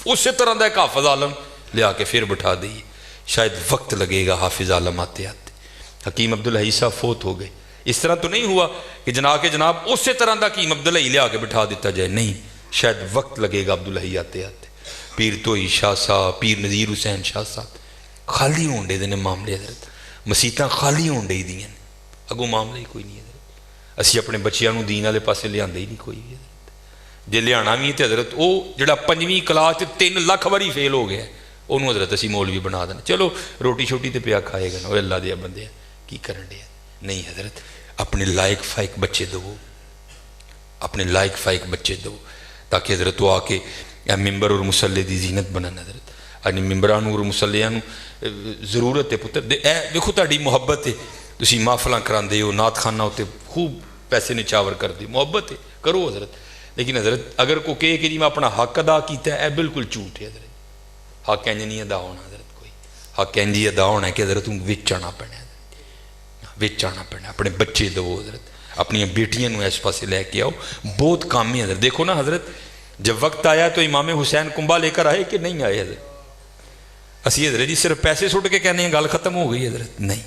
اسی طرح دا ایک حافظ عالم لے آ کے پھر بٹھا دئیے, شاید وقت لگے گا حافظ عالم آتے آتے. حکیم عبدالحی صاحب فوت ہو گئے, اس طرح تو نہیں ہوا کہ جناب اسی طرح دا حکیم عبدالحی لے آ کے بٹھا دیتا جائے, نہیں, شاید وقت لگے گا عبدالحی آتے آتے. پیر توئی شاہ صاحب, پیر نذیر حسین شاہ صاحب خالی ہون دے نے معاملے حضرت, مسیتاں خالی ہون دے دیاں نے, اگوں معاملہ ہی کوئی نہیں حضرت. اسی اپنے بچیاں نو دین والے پاسے لیاندے ہی نہیں کوئی حضرت. جے لیانا بھی تے حضرت وہ جڑا 5ویں کلاس 3 لاکھ واری فیل ہو گیا انہوں حضرت اسی مولوی بنا دینا, چلو روٹی شوٹی تے پیا کھائے گا نا, وہ اللہ دیا بندے کی کرن دے. نہیں حضرت, اپنے لائق فائق بچے دو, اپنے لائق فائق بچے دو, تاکہ حضرت وہ آ کے ممبر اور مسلے دی زینت بنن. حضرت اپنے ممبران اور مسلیاں ضرورت ہے پتر, دیکھو تہاڈی محبت ہے, تسی محفلاں کراندے ہو, نعت خانہ ہوتے خوب پیسے نچاور کر دے, محبت ہے کرو حضرت. لیکن حضرت اگر کوئی کہے کہ جی میں اپنا حق ادا کیتا ہے, اے بالکل جھوٹ ہے حضرت. حق انج نہیں ادا ہونا حضرت, کوئی حق انج ہی ادا ہونا ہے کہ حضرت تم وچ آنا پینا, وچ آنا پینا. اپنے بچے دو حضرت, اپنی بیٹیاں نو اس پاسے لے کے آؤ, بہت کامی حضرت. دیکھو نا حضرت, جب وقت آیا تو امام حسین کنبا لے کر آئے کہ نہیں آئے حضرت؟ اسی حضرت جی صرف پیسے سٹ کے کہنے ہیں گل ختم ہو گئی حضرت, نہیں,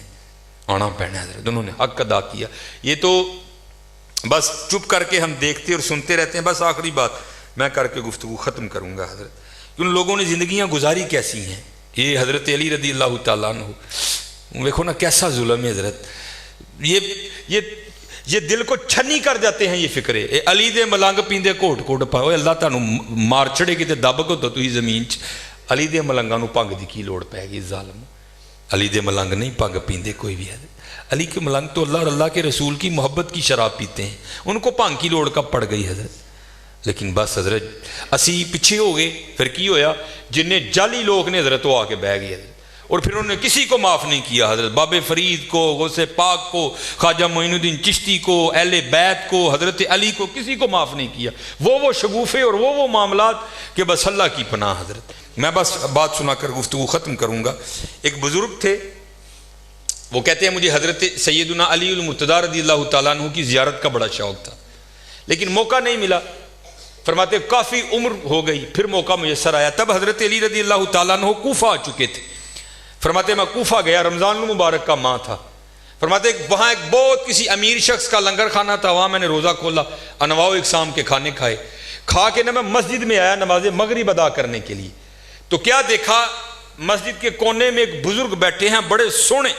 آنا پینا حضرت. انہوں نے حق ادا کیا. یہ تو بس چپ کر کے ہم دیکھتے اور سنتے رہتے ہیں. بس آخری بات میں کر کے گفتگو ختم کروں گا حضرت, ان لوگوں نے زندگیاں گزاری کیسی ہیں. یہ حضرت علی رضی اللہ تعالیٰ عنہ, دیکھو نا کیسا ظلم ہے حضرت. یہ دل کو چھنی کر جاتے ہیں یہ فکرے. علی دے ملنگ پیندے کوٹ کوٹ پاؤ, اللہ تانوں مار چھڑے گی تے دب کو تو ہی زمین چ. علی دے ملنگاں نو پنگ دی کی لوڑ پے گی ظالم. علی دے ملنگ نہیں پنگ پیندے کوئی بھی حضرت. علی کے ملنگ تو اللہ اور اللہ کے رسول کی محبت کی شراب پیتے ہیں, ان کو پنگ کی لوڑ کب پڑ گئی حضرت. لیکن بس حضرت اسی پیچھے ہو گئے. پھر کی ہویا, جنہیں جعلی لوگ نے حضرت وہ آ کے بہ گئے حضرت, اور پھر انہوں نے کسی کو معاف نہیں کیا حضرت. بابے فرید کو, غوث پاک کو, خواجہ معین الدین چشتی کو, اہل بیت کو, حضرت علی کو, کسی کو معاف نہیں کیا. وہ شگوفے اور وہ معاملات کہ بس اللہ کی پناہ حضرت. میں بس بات سنا کر گفتگو ختم کروں گا. ایک بزرگ تھے, وہ کہتے ہیں مجھے حضرت سیدنا علی المرتضیٰ رضی اللہ تعالیٰ عنہ کی زیارت کا بڑا شوق تھا, لیکن موقع نہیں ملا. فرماتے کافی عمر ہو گئی, پھر موقع میسر آیا. تب حضرت علی رضی اللہ تعالیٰ عنہ کوفہ آ چکے تھے. فرماتے میں کوفہ گیا, رمضان المبارک کا ماہ تھا. فرماتے وہاں ایک بہت کسی امیر شخص کا لنگر خانہ تھا، وہاں میں نے روزہ کھولا، انواع اقسام کے کھانے کھائے، کھا کے نہ میں مسجد میں آیا نماز مغرب ادا کرنے کے لیے، تو کیا دیکھا مسجد کے کونے میں ایک بزرگ بیٹھے ہیں، بڑے سونے،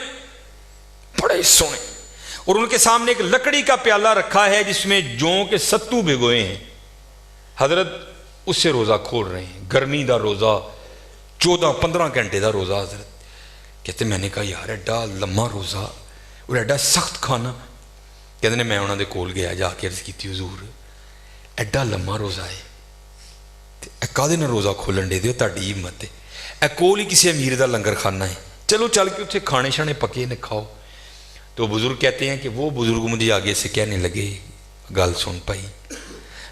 اور ان کے سامنے ایک لکڑی کا پیالہ رکھا ہے جس میں جوں کے ستو بھگوئے ہیں۔ حضرت اس سے روزہ کھول رہے ہیں، گرمی دا روزہ، 14-15 گھنٹے دا روزہ۔ حضرت کہتے میں نے کہا یار ایڈا لمبا روزہ اور ایڈا سخت کھانا، کہتے ہیں میں انہوں نے کول گیا، جا کے عرض کی حضور ایڈا لمبا روزہ ہے، کدے نہ روزہ کھولن دے دیو، تہاڈی ہمت ہے، اے کول ہی کسی امیر دا لنگر خانہ ہے، چلو چل کے اتنے کھانے شانے پکے نے کھاؤ۔ تو بزرگ کہتے ہیں کہ وہ بزرگ مجھے آگے سے کہنے لگے گل سن پائی،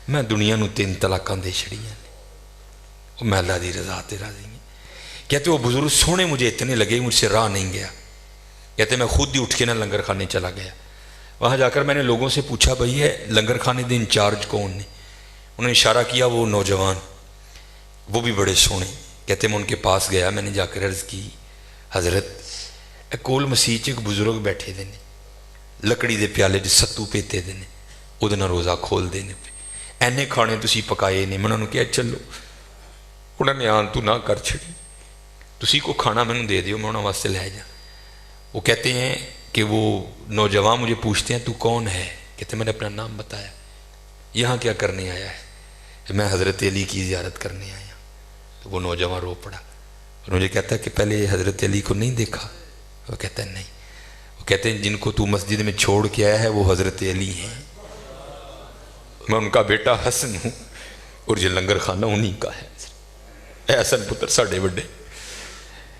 میں دنیا نو 3 طلاقاں دے چھڑیاں نے، وہ میں اللہ دی رضا تے راضی ہیں۔ کہتے وہ بزرگ سونے مجھے اتنے لگے مجھ سے راہ نہیں گیا، کہتے میں خود ہی اٹھ کے نہ لنگر خانے چلا گیا، وہاں جا کر میں نے لوگوں سے پوچھا بھئی ہے لنگر خانے دے انچارج کون نے، انہوں نے اشارہ کیا وہ نوجوان، وہ بھی بڑے سونے۔ کہتے میں ان کے پاس گیا، میں نے جا کر عرض کی حضرت کول مسیح ایک بزرگ بیٹھے دے نے، لکڑی دے پیالے دے ستو پیتے دے نے، وہ دن روزہ کھول دینے پہ اینے کھانے تسی پکائے نے۔ میں انہوں نے کہا چلو، انہوں نے آن تو نہ کر چھڑی، تسی کو کھانا میں نے دے دیو، میں انہوں واسطے لے جا۔ وہ کہتے ہیں کہ وہ نوجوان مجھے پوچھتے ہیں تو کون ہے، کہتے میں نے اپنا نام بتایا، یہاں کیا کرنے آیا ہے، میں حضرت علی کی زیارت کرنے آیا۔ تو وہ نوجوان رو پڑا، مجھے کہتا ہے کہ پہلے حضرت علی کو نہیں دیکھا، وہ کہتا ہے نہیں، وہ کہتے ہیں جن کو تو مسجد میں چھوڑ کے آیا ہے وہ حضرت علی ہیں، میں ان کا بیٹا حسن ہوں اور یہ لنگر خانہ انہی کا ہے، اے حسن پتر ساڑھے بڑے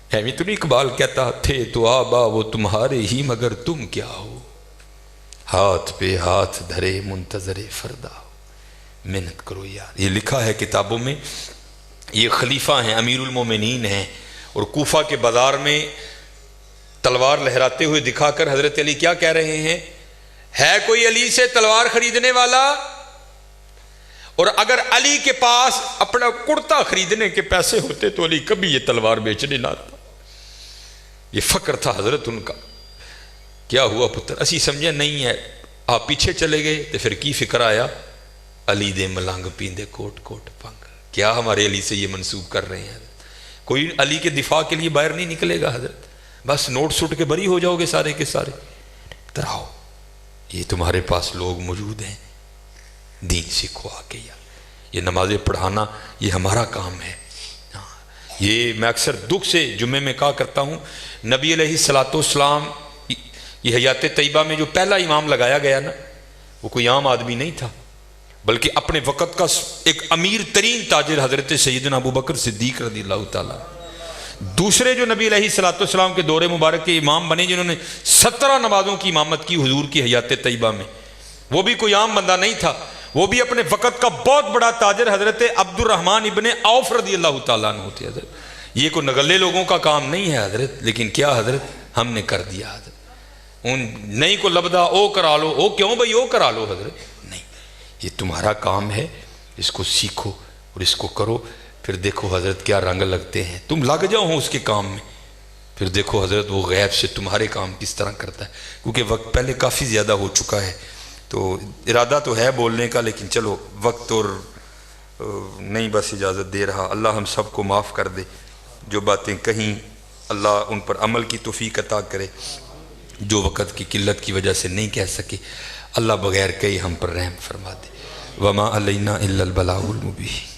ایمی تو نہیں اقبال کہتا تھے تو آبا وہ تمہارے ہی مگر تم کیا ہو، ہاتھ پہ ہاتھ دھرے منتظر فردا ہو، محنت کرو یار۔ یہ لکھا ہے کتابوں میں، یہ خلیفہ ہیں، امیر المومنین ہیں، اور کوفہ کے بازار میں تلوار لہراتے ہوئے دکھا کر حضرت علی کیا کہہ رہے ہیں، ہے کوئی علی سے تلوار خریدنے والا، اور اگر علی کے پاس اپنا کرتا خریدنے کے پیسے ہوتے تو علی کبھی یہ تلوار بیچنے نہ آتا۔ یہ فقر تھا حضرت ان کا۔ کیا ہوا پتر اسی سمجھے نہیں ہے، آپ پیچھے چلے گئے تو پھر کی فکر آیا، علی دے ملنگ پیندے کوٹ کوٹ پنگ، کیا ہمارے علی سے یہ منسوب کر رہے ہیں؟ کوئی علی کے دفاع کے لیے باہر نہیں نکلے گا حضرت، بس نوٹ سٹ کے بری ہو جاؤ گے سارے کے سارے۔ تراؤ یہ تمہارے پاس لوگ موجود ہیں، دین سیکھو آ کے، یہ نمازیں پڑھانا یہ ہمارا کام ہے۔ یہ میں اکثر دکھ سے جمعے میں کہا کرتا ہوں، نبی علیہ السلام یہ حیات طیبہ میں جو پہلا امام لگایا گیا نا، وہ کوئی عام آدمی نہیں تھا، بلکہ اپنے وقت کا ایک امیر ترین تاجر حضرت سیدنا ابوبکر صدیق رضی اللہ تعالیٰ۔ دوسرے جو نبی علیہ السلام کے دور مبارک کے امام بنے جنہوں نے 17 نمازوں کی امامت کی حضور کی حیات طیبہ میں، وہ بھی کوئی عام بندہ نہیں تھا، وہ بھی اپنے وقت کا بہت بڑا تاجر حضرت عبد الرحمن ابن عوف رضی اللہ تعالیٰ عنہ تھے حضرت۔ یہ کوئی نگلے لوگوں کا کام نہیں ہے حضرت، لیکن کیا حضرت ہم نے کر دیا حضرت، ان نہیں کو لبدا او کرا لو، او کیوں بھئی او کرا لو حضرت، نہیں، یہ تمہارا کام ہے، اس کو سیکھو اور اس کو کرو، پھر دیکھو حضرت کیا رنگ لگتے ہیں، تم لگ جاؤ اس کے کام میں، پھر دیکھو حضرت وہ غیب سے تمہارے کام کس طرح کرتا ہے، کیونکہ وقت پہلے کافی زیادہ ہو چکا ہے، تو ارادہ تو ہے بولنے کا، لیکن چلو وقت اور نہیں بس اجازت دے رہا۔ اللہ ہم سب کو معاف کر دے، جو باتیں کہیں اللہ ان پر عمل کی توفیق عطا کرے، جو وقت کی قلت کی وجہ سے نہیں کہہ سکے اللہ بغیر کہیں ہم پر رحم فرما دے۔ وما علینا الا البلاغ المبین۔